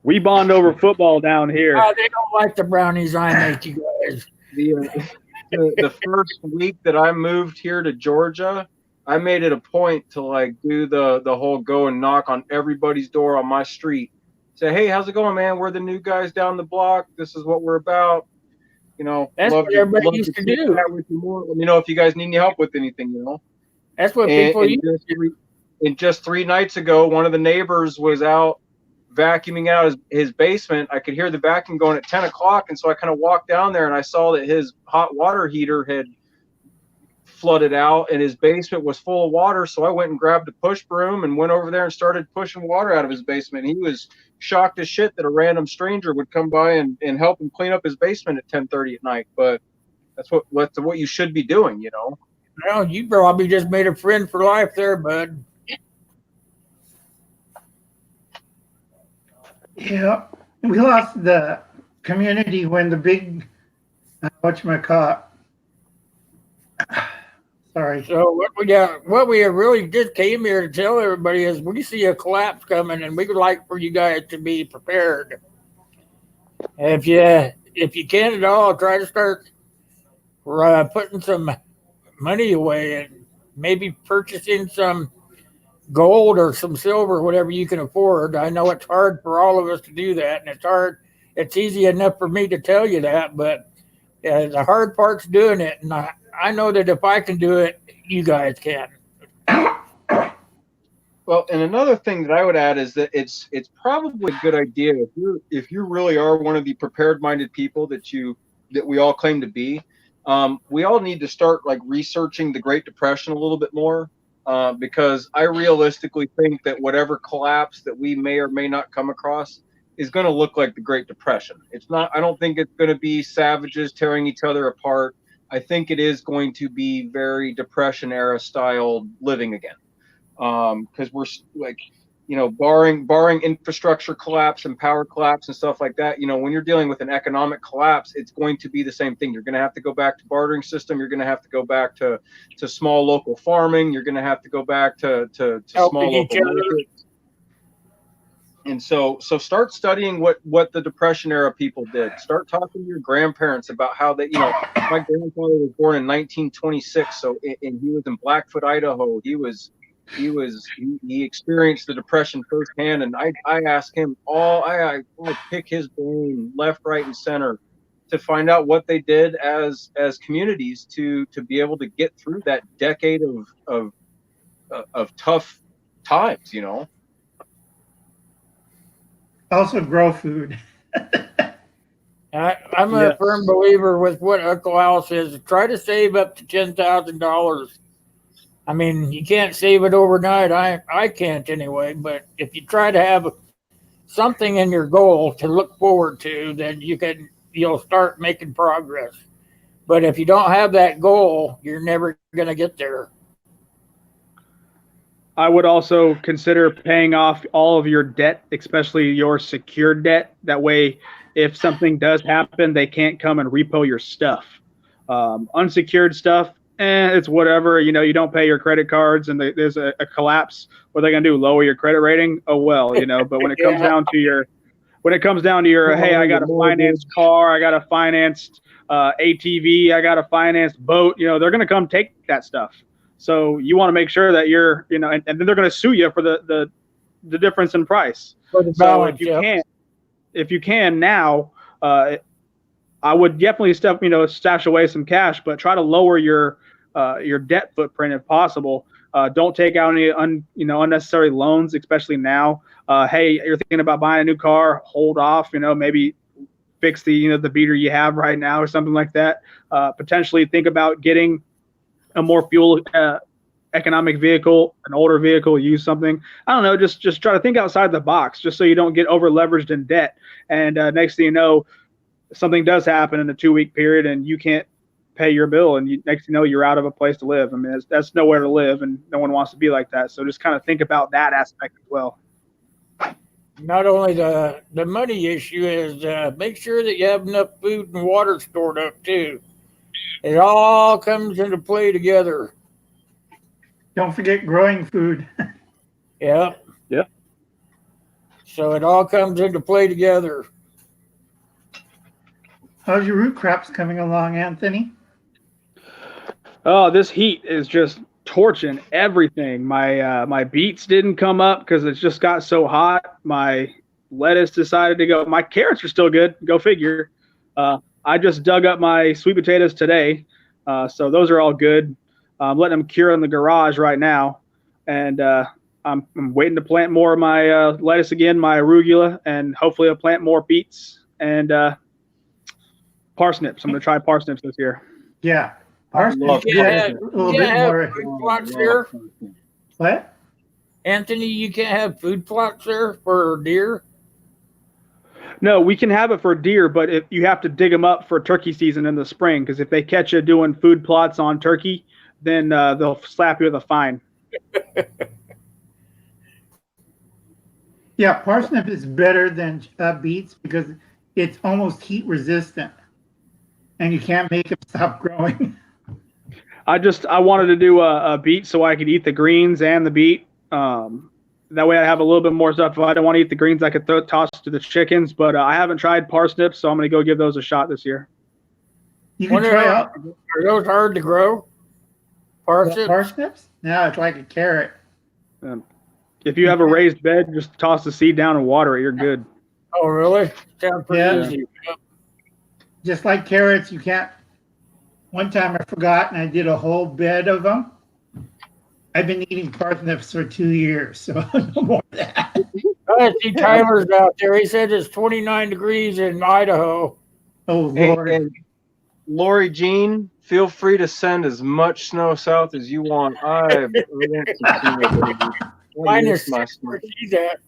We bond over football down here. They don't like the brownies I make, you guys. The first week that I moved here to Georgia, I made it a point to like do the whole go and knock on everybody's door on my street. Say, hey, how's it going, man? We're the new guys down the block. This is what we're about. You know, That's what everybody used to do. Let me know if you guys need any help with anything, you know. That's what people used to do. And just 3 nights ago, one of the neighbors was out vacuuming out his basement. I could hear the vacuum going at 10 o'clock. And so I kind of walked down there and I saw that his hot water heater had flooded out and his basement was full of water. So I went and grabbed a push broom and went over there and started pushing water out of his basement. He was shocked as shit that a random stranger would come by and help him clean up his basement at 10:30 at night. But that's what you should be doing, you know. Well, you probably just made a friend for life there, bud. Yeah, we lost the community when the big, whatchamacallit. Sorry. So what we really just came here to tell everybody is we see a collapse coming, and we would like for you guys to be prepared. If you can at all, try to start putting some money away and maybe purchasing some gold or some silver, whatever you can afford. I know it's hard for all of us to do that, and it's hard. It's easy enough for me to tell you that, but the hard part's doing it, and I know that if I can do it, you guys can. Well, and another thing that I would add is that it's probably a good idea if you really are one of the prepared-minded people that we all claim to be. We all need to start like researching the Great Depression a little bit more, because I realistically think that whatever collapse that we may or may not come across is going to look like the Great Depression. It's not. I don't think it's going to be savages tearing each other apart. I think it is going to be very Depression era style living again. Because we're like, you know, barring infrastructure collapse and power collapse and stuff like that, you know, when you're dealing with an economic collapse, it's going to be the same thing. You're going to have to go back to bartering system. You're going to have to go back to small local farming. You're going to have to go back to small local markets. And so start studying what the Depression era people did. Start talking to your grandparents about how they, you know, my grandfather was born in 1926. So, and he was in Blackfoot, Idaho. He was he experienced the depression firsthand, and I asked him I would pick his brain left, right, and center to find out what they did as communities to be able to get through that decade of tough times, you know. Also grow food. I'm a firm believer with what Uncle Al says. Try to save up to $10,000. I mean, you can't save it overnight. I can't anyway. But if you try to have something in your goal to look forward to, then you'll start making progress. But if you don't have that goal, you're never going to get there. I would also consider paying off all of your debt, especially your secured debt. That way, if something does happen, they can't come and repo your stuff. Unsecured stuff, it's whatever. You know, you don't pay your credit cards and there's a collapse. What are they going to do? Lower your credit rating? Oh, well, you know, but when it comes down to your, hey, I got a financed car, I got a financed ATV, I got a financed boat, you know, they're going to come take that stuff. So you want to make sure that you're, you know, and then they're going to sue you for the difference in price. So if you can now, I would definitely stash away some cash, but try to lower your debt footprint if possible. Don't take out any unnecessary loans, especially now. Hey, you're thinking about buying a new car, hold off. You know, maybe fix the beater you have right now or something like that. Potentially think about getting a more fuel economic vehicle, an older vehicle, use something. I don't know, just try to think outside the box, just so you don't get over leveraged in debt. And next thing you know, something does happen in a 2-week period and you can't pay your bill, and next thing you know, you're out of a place to live. I mean, that's nowhere to live, and no one wants to be like that. So just kind of think about that aspect as well. Not only the money issue is make sure that you have enough food and water stored up too. It all comes into play together. Don't forget growing food. Yeah. Yeah. So it all comes into play together. How's your root crops coming along, Anthony? Oh, this heat is just torching everything. My beets didn't come up because it just got so hot. My lettuce decided to go. My carrots are still good. Go figure. I just dug up my sweet potatoes today, so those are all good. I'm letting them cure in the garage right now, and I'm waiting to plant more of my lettuce again, my arugula, and hopefully I'll plant more beets and parsnips. I'm going to try parsnips this year. Yeah. Parsnips. You can't have food plots there. What? Anthony, you can't have food plots there for deer? No, we can have it for deer, but if you have to dig them up for turkey season in the spring, because if they catch you doing food plots on turkey, then they'll slap you with a fine. Yeah, parsnip is better than beets because it's almost heat resistant, and you can't make it stop growing. I wanted to do a beet so I could eat the greens and the beet. That way I have a little bit more stuff. If I don't want to eat the greens, I could toss to the chickens. But I haven't tried parsnips, so I'm going to go give those a shot this year. You can try out. Are those hard to grow? Parsnips? No, it's like a carrot. If you have a raised bed, just toss the seed down and water it. You're good. Oh, really? Sounds pretty easy. Just like carrots, you can't. One time I forgot and I did a whole bed of them. I've been eating parsnips for 2 years, so no more of that. I see Tyler's out there. He said it's 29 degrees in Idaho. Oh, Lord. And Lori Jean, feel free to send as much snow south as you want. Minus 6 where she's at.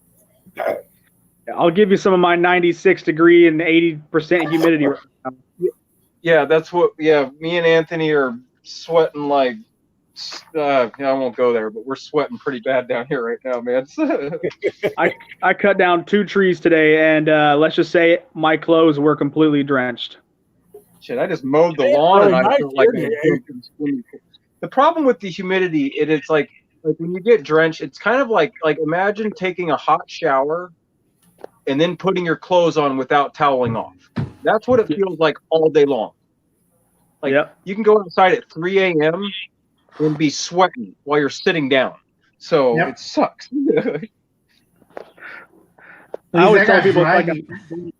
I'll give you some of my 96 degree and 80% humidity right now. Yeah, that's what. Yeah, me and Anthony are sweating like. I won't go there, but we're sweating pretty bad down here right now, man. I cut down 2 trees today, and let's just say my clothes were completely drenched. Shit, I just mowed the lawn, and I feel like the problem with the humidity, it's like when you get drenched, it's kind of like imagine taking a hot shower and then putting your clothes on without toweling off. That's what it feels like all day long. Like you can go outside at 3 a.m. and be sweating while you're sitting down. So Yep. it sucks. I always At tell least people it's like driving.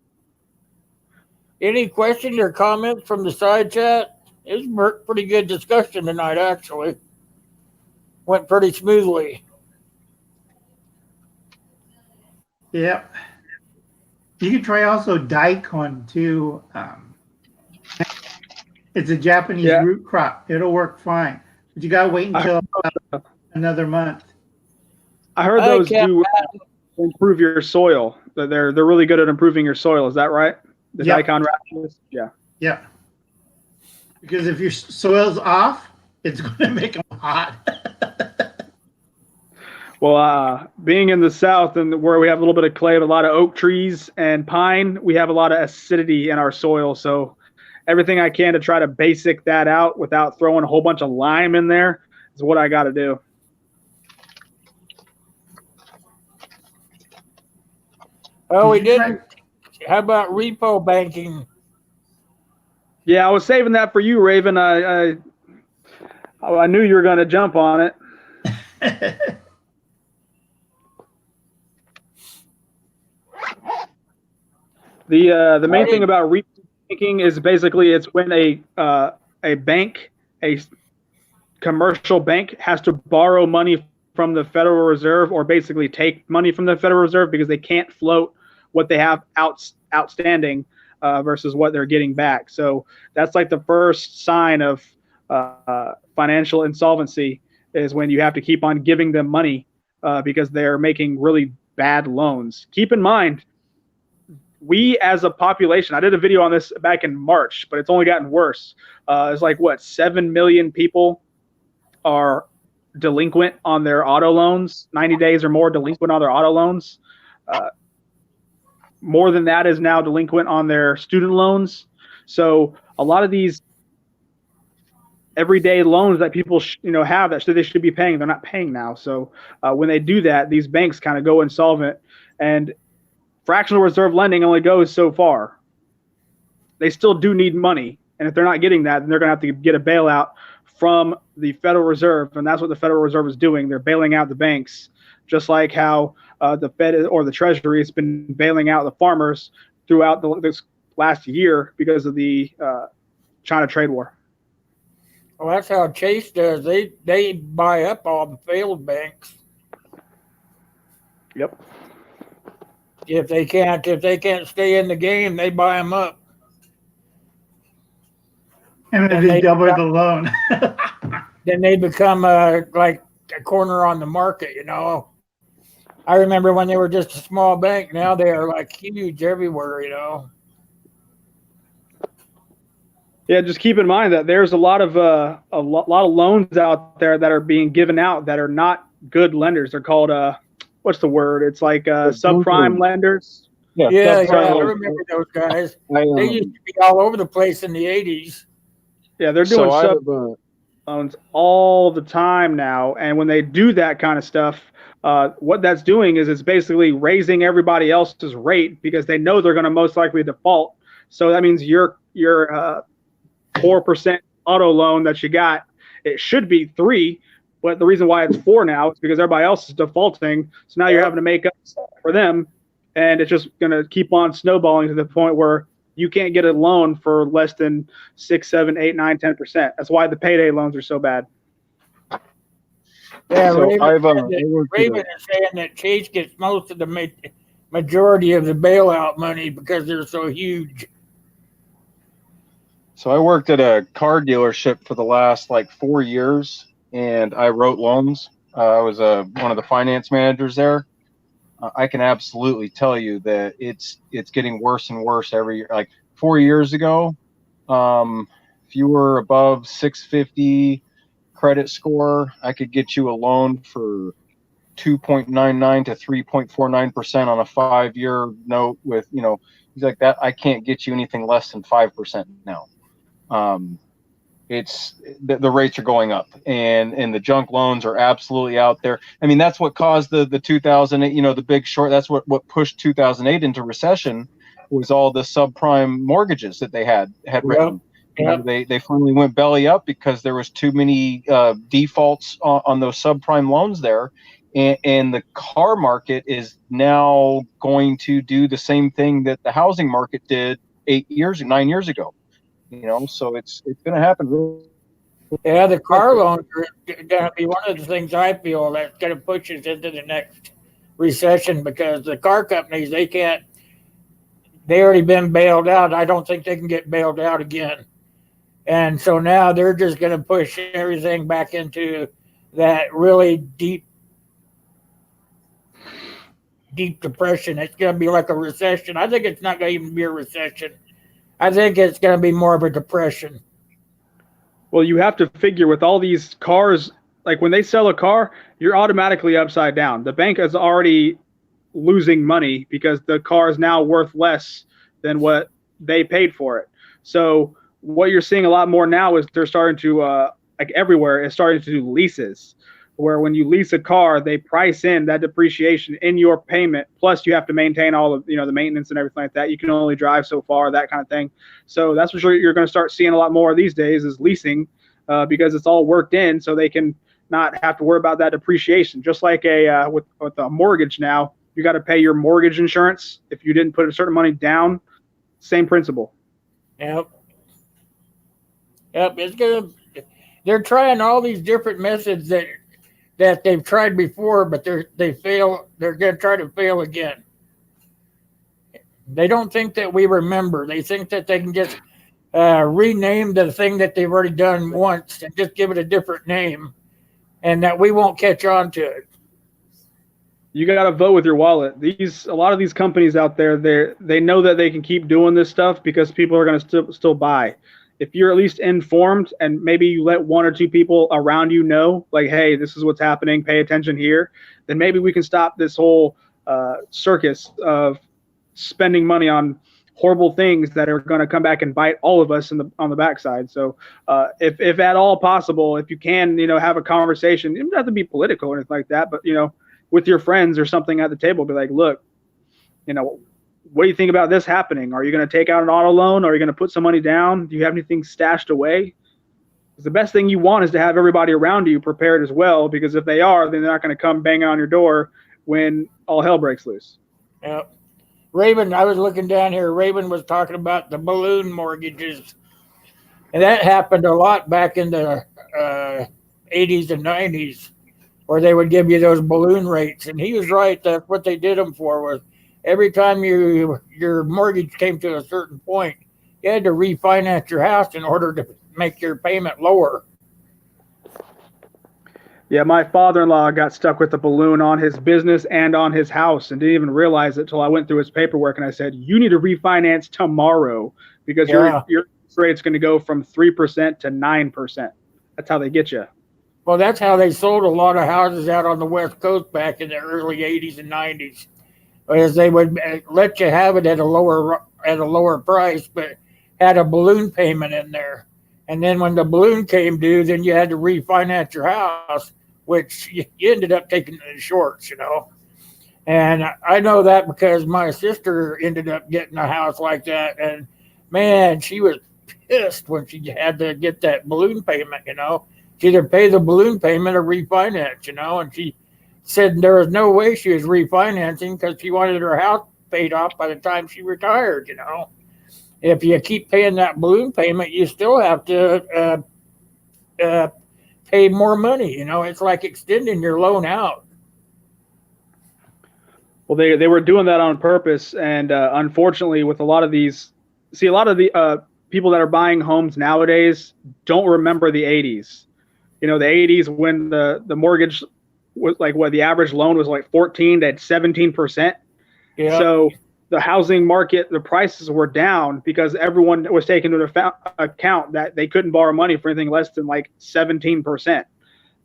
Any questions or comments from the side chat? It was a pretty good discussion tonight, actually. Went pretty smoothly. Yep. You can try also daikon too. It's a Japanese Yeah. root crop. It'll work fine, but you gotta wait until another month. I heard I those can't- do improve your soil. That they're really good at improving your soil. Is that right? The Yep. daikon radishes? Yeah. Yeah. Because if your soil's off, it's going to make them hot. Well, being in the South and where we have a little bit of clay, a lot of oak trees and pine, we have a lot of acidity in our soil. So everything I can to try to basic that out without throwing a whole bunch of lime in there is what I got to do. Oh, we didn't. How about repo banking? Yeah, I was saving that for you, Raven. I knew you were going to jump on it. The main thing about repo banking is basically it's when a bank, a commercial bank, has to borrow money from the Federal Reserve or basically take money from the Federal Reserve because they can't float what they have outstanding versus what they're getting back. So that's like the first sign of financial insolvency is when you have to keep on giving them money because they're making really bad loans. Keep in mind, we as a population, I did a video on this back in March, but it's only gotten worse. It's like, 7 million people are delinquent on their auto loans, 90 days or more delinquent on their auto loans. More than that is now delinquent on their student loans. So a lot of these everyday loans that people have that they should be paying, they're not paying now. So when they do that, these banks kind of go insolvent, and fractional reserve lending only goes so far. They still do need money, and if they're not getting that, then they're going to have to get a bailout from the Federal Reserve, and that's what the Federal Reserve is doing. They're bailing out the banks, just like how the Fed or the Treasury has been bailing out the farmers throughout this last year because of the China trade war. Well, that's how Chase does. They buy up all the failed banks. Yep. If they can't stay in the game, they buy them up. And then And they they- double the loan. Then they become like a corner on the market. I remember when they were just a small bank. Now they are like huge everywhere. Yeah, just keep in mind that there's a lot of loans out there that are being given out that are not good lenders. They're called what's the word? It's like subprime lenders. Yeah, subprime. I remember those guys. I, They used to be all over the place in the 80s. Yeah, they're doing so I sub have, loans all the time now, and when they do that kind of stuff, what that's doing is it's basically raising everybody else's rate because they know they're going to most likely default. So that means your 4% auto loan that you got, it should be 3%, but the reason why it's 4% now is because everybody else is defaulting. So now you're having to make up for them, and it's just going to keep on snowballing to the point where you can't get a loan for less than 6, 7, 8, 9, 10%. That's why the payday loans are so bad. Yeah, So Raven Raven is saying that Chase gets most of the majority of the bailout money because they're so huge. So I worked at a car dealership for the last 4 years, and I wrote loans. I was one of the finance managers there. I can absolutely tell you that it's getting worse and worse every year. 4 years ago, if you were above 650 credit score, I could get you a loan for 2.99 to 3.49% on a 5-year note with things like that. I can't get you anything less than 5% now. It's the rates are going up, and the junk loans are absolutely out there. I mean, that's what caused the 2008, the big short. That's what pushed 2008 into recession, was all the subprime mortgages that they had written. Yep. They finally went belly up because there was too many defaults on those subprime loans there, and the car market is now going to do the same thing that the housing market did 9 years ago. So it's going to happen. Yeah, the car loans are going to be one of the things I feel that's going to push us into the next recession, because the car companies, they already been bailed out. I don't think they can get bailed out again. And so now they're just going to push everything back into that really deep depression. It's going to be like a recession. I think it's not going to even be a recession. I think it's going to be more of a depression. Well, you have to figure with all these cars, like when they sell a car, you're automatically upside down. The bank is already losing money because the car is now worth less than what they paid for it. So what you're seeing a lot more now is they're starting to, like everywhere, is starting to do leases, where when you lease a car, they price in that depreciation in your payment. Plus, you have to maintain all of the maintenance and everything like that. You can only drive so far, that kind of thing. So that's what you're going to start seeing a lot more these days is leasing, because it's all worked in, so they can not have to worry about that depreciation. Just like with a mortgage now, you got to pay your mortgage insurance if you didn't put a certain money down. Same principle. Yep. They're trying all these different methods that they've tried before, but they fail. They're going to try to fail again. They don't think that we remember. They think that they can just rename the thing that they've already done once and just give it a different name, and that we won't catch on to it. You got to vote with your wallet. A lot of these companies out there, they know that they can keep doing this stuff because people are going to still buy. If you're at least informed and maybe you let one or two people around you know, like, hey, this is what's happening, pay attention here, then maybe we can stop this whole circus of spending money on horrible things that are going to come back and bite all of us on the backside. So if at all possible, if you can, have a conversation, it doesn't have to be political or anything like that, but, with your friends or something at the table, be like, look, what do you think about this happening? Are you going to take out an auto loan? Are you going to put some money down? Do you have anything stashed away? Because the best thing you want is to have everybody around you prepared as well, because if they are, then they're not going to come banging on your door when all hell breaks loose. Yeah. Raven, I was looking down here. Raven was talking about the balloon mortgages. And that happened a lot back in the 80s and 90s, where they would give you those balloon rates. And he was right. That's what they did them for, was every time your mortgage came to a certain point, you had to refinance your house in order to make your payment lower. Yeah, my father-in-law got stuck with a balloon on his business and on his house and didn't even realize it till I went through his paperwork and I said, you need to refinance tomorrow because your rate's going to go from 3% to 9%. That's how they get you. Well, that's how they sold a lot of houses out on the West Coast back in the early 80s and 90s. As they would let you have it at a lower price, but had a balloon payment in there. And then when the balloon came due, then you had to refinance your house, which you ended up taking the shorts, And I know that because my sister ended up getting a house like that. And, man, she was pissed when she had to get that balloon payment, She either pay the balloon payment or refinance, And she said there was no way she was refinancing because she wanted her house paid off by the time she retired, If you keep paying that balloon payment, you still have to pay more money. It's like extending your loan out. Well, they were doing that on purpose, and unfortunately, with a lot of the people that are buying homes nowadays don't remember the 80s. The 80s when the mortgage was like the average loan was like 14 to 17%. Yeah. So the housing market, the prices were down because everyone was taking into account that they couldn't borrow money for anything less than like 17%.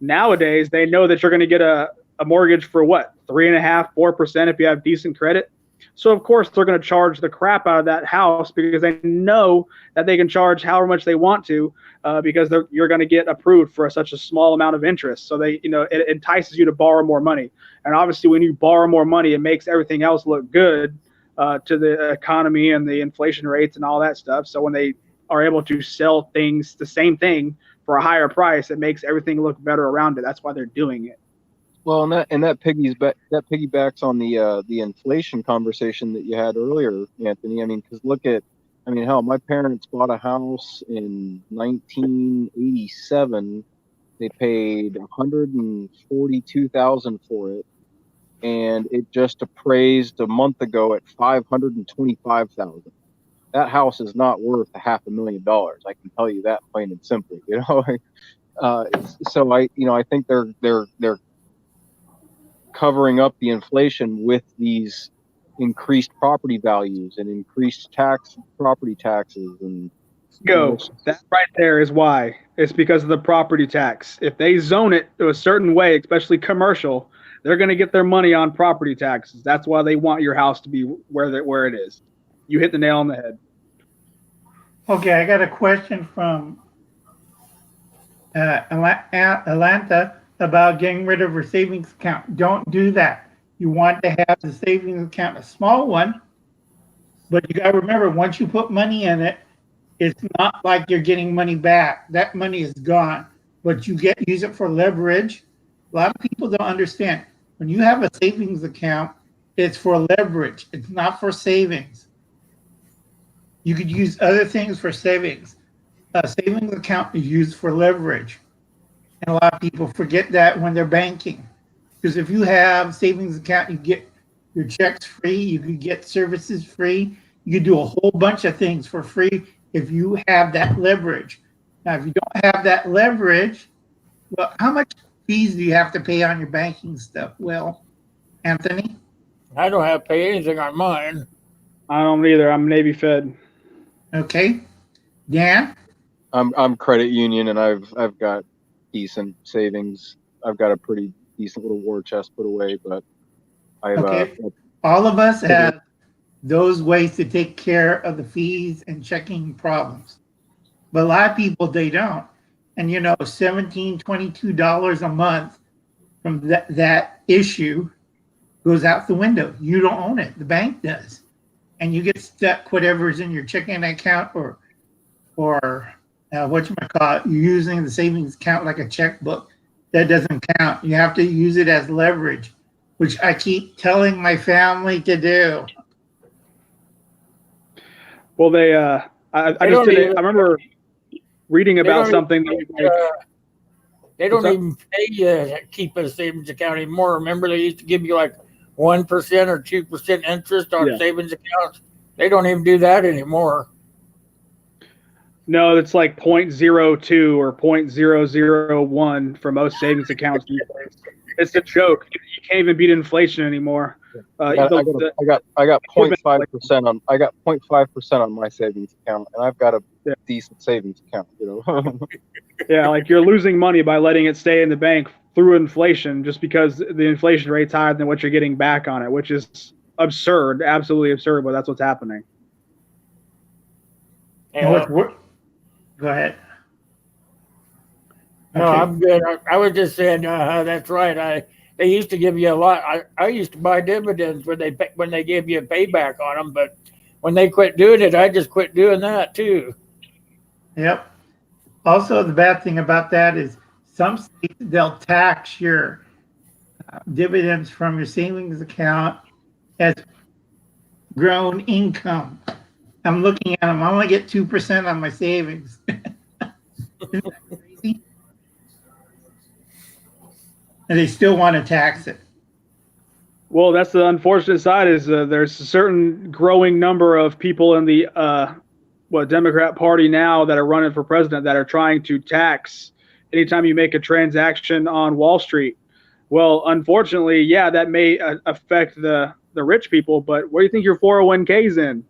Nowadays, they know that you're going to get a mortgage for what, 3.5%, 4% if you have decent credit. So of course they're going to charge the crap out of that house because they know that they can charge however much they want to because you're going to get approved for such a small amount of interest. So it entices you to borrow more money. And obviously when you borrow more money, it makes everything else look good to the economy and the inflation rates and all that stuff. So when they are able to sell things, the same thing, for a higher price. It makes everything look better around it. That's why they're doing it. Well, and that piggybacks on the inflation conversation that you had earlier, Anthony. I mean, because hell, my parents bought a house in 1987. They paid $142,000 for it, and it just appraised a month ago at $525,000. That house is not worth $500,000. I can tell you that plain and simply. So I think they're covering up the inflation with these increased property values and increased property taxes and that right there is why. It's because of the property tax. If they zone it to a certain way, especially commercial, they're going to get their money on property taxes. That's why they want your house to be where it is. You hit the nail on the head. Okay, I got a question from Atlanta about getting rid of her savings account. Don't do that. You want to have the savings account, a small one, but you got to remember, once you put money in it, it's not like you're getting money back. That money is gone, but you use it for leverage. A lot of people don't understand. When you have a savings account, it's for leverage. It's not for savings. You could use other things for savings. A savings account is used for leverage. And a lot of people forget that when they're banking. Because if you have savings account, you get your checks free, you could get services free, you could do a whole bunch of things for free if you have that leverage. Now, if you don't have that leverage, well, how much fees do you have to pay on your banking stuff? Well, Anthony? I don't have to pay anything on mine. I don't either. I'm Navy Fed. Okay. Dan? I'm credit union, and I've got decent savings. I've got a pretty decent little war chest put away, but I've all of us have those ways to take care of the fees and checking problems. But a lot of people, they don't. And $17, $22 a month from that issue goes out the window. You don't own it. The bank does. And you get stuck whatever's in your checking account or you're using the savings account like a checkbook. That doesn't count. You have to use it as leverage, which I keep telling my family to do. Well, I remember reading about something. They don't even pay you to keep a savings account anymore. Remember, they used to give you like 1% or 2% interest on savings accounts. They don't even do that anymore. No, it's like 0.02 or 0.001 for most savings accounts these days. It's a joke. You can't even beat inflation anymore. I got 0.5% on. I got 0.5% on my savings account, and I've got a decent savings account. Yeah, like you're losing money by letting it stay in the bank through inflation, just because the inflation rate's higher than what you're getting back on it, which is absurd, absolutely absurd. But that's what's happening. Go ahead. No, Okay. I'm good. I was just saying, that's right. They used to give you a lot. I used to buy dividends when they gave you a payback on them, but when they quit doing it, I just quit doing that too. Yep. Also, the bad thing about that is some states, they'll tax your dividends from your savings account as grown income. I'm looking at them. I only get 2% on my savings. Isn't that crazy? And they still want to tax it. Well, that's the unfortunate side is there's a certain growing number of people in the Democrat Party now that are running for president that are trying to tax anytime you make a transaction on Wall Street. Well, unfortunately, that may affect the rich people, but where do you think your 401k's in?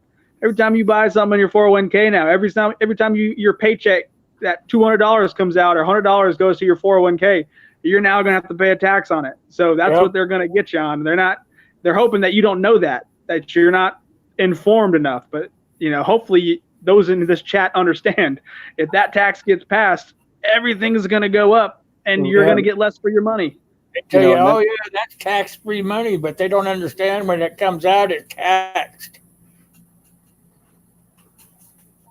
Every time you buy something in your 401k now, every time your paycheck, that $200 comes out or $100 goes to your 401k, you're now going to have to pay a tax on it. So that's what they're going to get you on. They're hoping that you don't know that you're not informed enough. But, hopefully those in this chat understand if that tax gets passed, everything is going to go up and you're going to get less for your money. They tell you, that's tax-free money, but they don't understand when it comes out, it's taxed.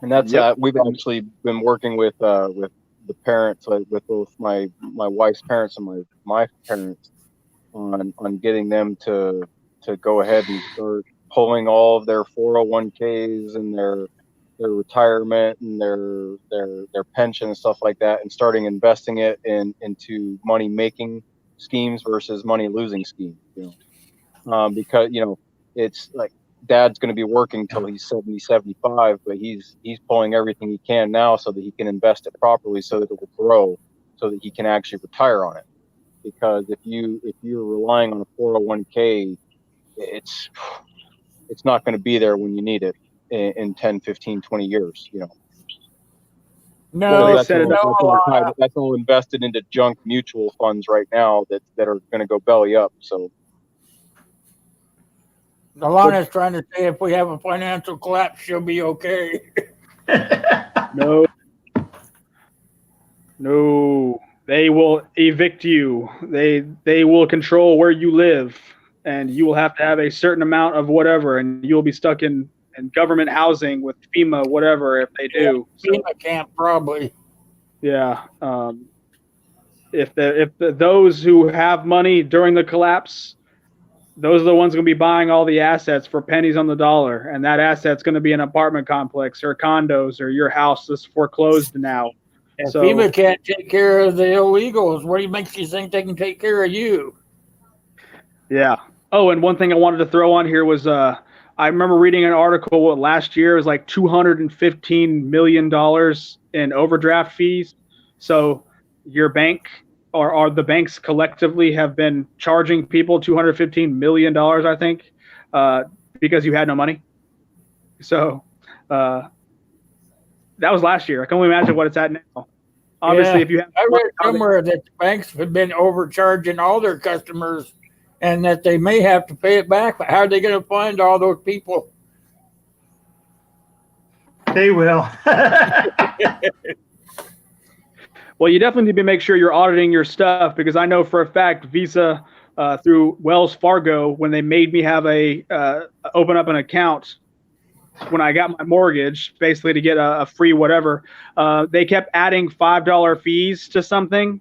And that's Yep. we've actually been working with the parents, like with both my wife's parents and my parents, on getting them to go ahead and start pulling all of their 401ks and their retirement and their pension and stuff like that, and starting investing it into money making schemes versus money losing schemes. Because it's like dad's going to be working till he's 70, 75, but he's pulling everything he can now so that he can invest it properly, so that it will grow, so that he can actually retire on it. Because if you're relying on a 401k, it's not going to be there when you need it in 10, 15, 20 years. No, they that's set it up. that's all invested into junk mutual funds right now that are going to go belly up. So Alana's trying to say if we have a financial collapse, she'll be okay. No, they will evict you. They will control where you live, and you will have to have a certain amount of whatever, and you'll be stuck in government housing with FEMA, whatever, if they do. FEMA camp, probably. Yeah. If those who have money during the collapse, those are the ones going to be buying all the assets for pennies on the dollar, and that asset's going to be an apartment complex or condos or your house that's foreclosed now. If So FEMA can't take care of the illegals, what do you makes you think they can take care of you? yeah. Oh, and one thing I wanted to throw on here was I remember reading an article last year. It was like $215 million in overdraft fees. So your bank or the banks collectively have been charging people $215 million, I think, because you had no money. So that was last year. I can only imagine what it's at now. Obviously, if you have, I read somewhere that the banks have been overcharging all their customers, and that they may have to pay it back. But how are they going to find all those people? They will. well, you definitely need to make sure you're auditing your stuff, because I know for a fact Visa through Wells Fargo, when they made me have open up an account when I got my mortgage, basically to get a free whatever, they kept adding $5 fees to something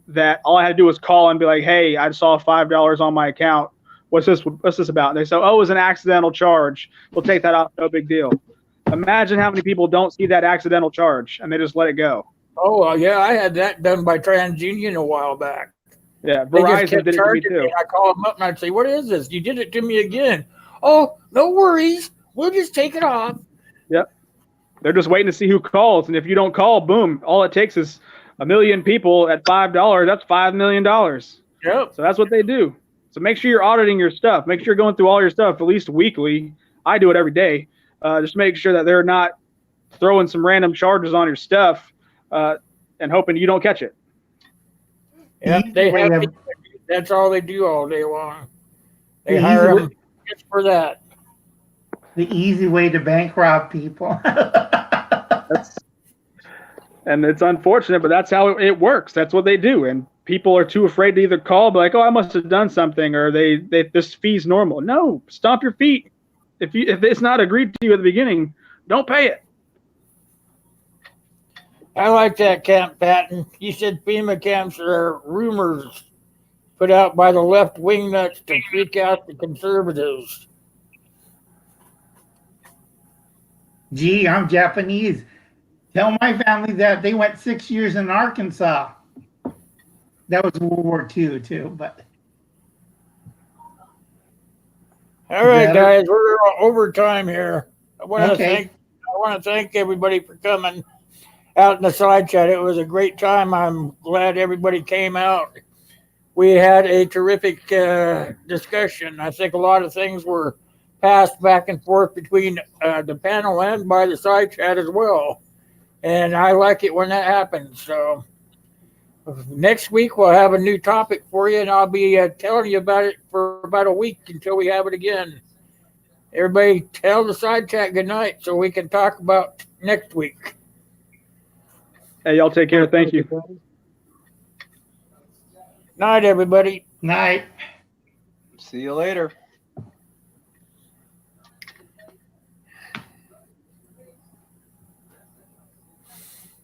that all I had to do was call and be like, hey, I saw $5 on my account. What's this about? And they said, oh, it was an accidental charge. We'll take that off. No big deal. Imagine how many people don't see that accidental charge and they just let it go. Oh, yeah, I had that done by TransUnion a while back. Yeah, They just Verizon kept did it to me charging too. me. I call them up and I'd say, what is this? You did it to me again. Oh, no worries. We'll just take it off. Yep. They're just waiting to see who calls. And if you don't call, boom, all it takes is a million people at $5. That's $5 million. Yep. So that's what they do. So make sure you're auditing your stuff. Make sure you're going through all your stuff at least weekly. I do it every day. Just make sure that they're not throwing some random charges on your stuff and hoping you don't catch it. Yeah, that's all they do all day long. They hire them just for that. The easy way to bank rob people. And it's unfortunate, but that's how it works. That's what they do. And people are too afraid to either call, be like, oh, I must have done something, or this fee's normal. No, stomp your feet. If it's not agreed to you at the beginning, don't pay it. I like that, Camp Patton. You said FEMA camps are rumors put out by the left wing nuts to freak out the conservatives. Gee, I'm Japanese. Tell my family that they went 6 years in Arkansas. That was World War II too, but. All right, guys, we're over time here. I want to thank everybody for coming out in the side chat. It was a great time. I'm glad everybody came out. We had a terrific discussion. I think a lot of things were passed back and forth between the panel and by the side chat as well. And I like it when that happens. So next week we'll have a new topic for you, and I'll be telling you about it for about a week until we have it again. Everybody tell the side chat good night so we can talk about next week. Hey, y'all take care. Thank you. Night, everybody. Night. see you later.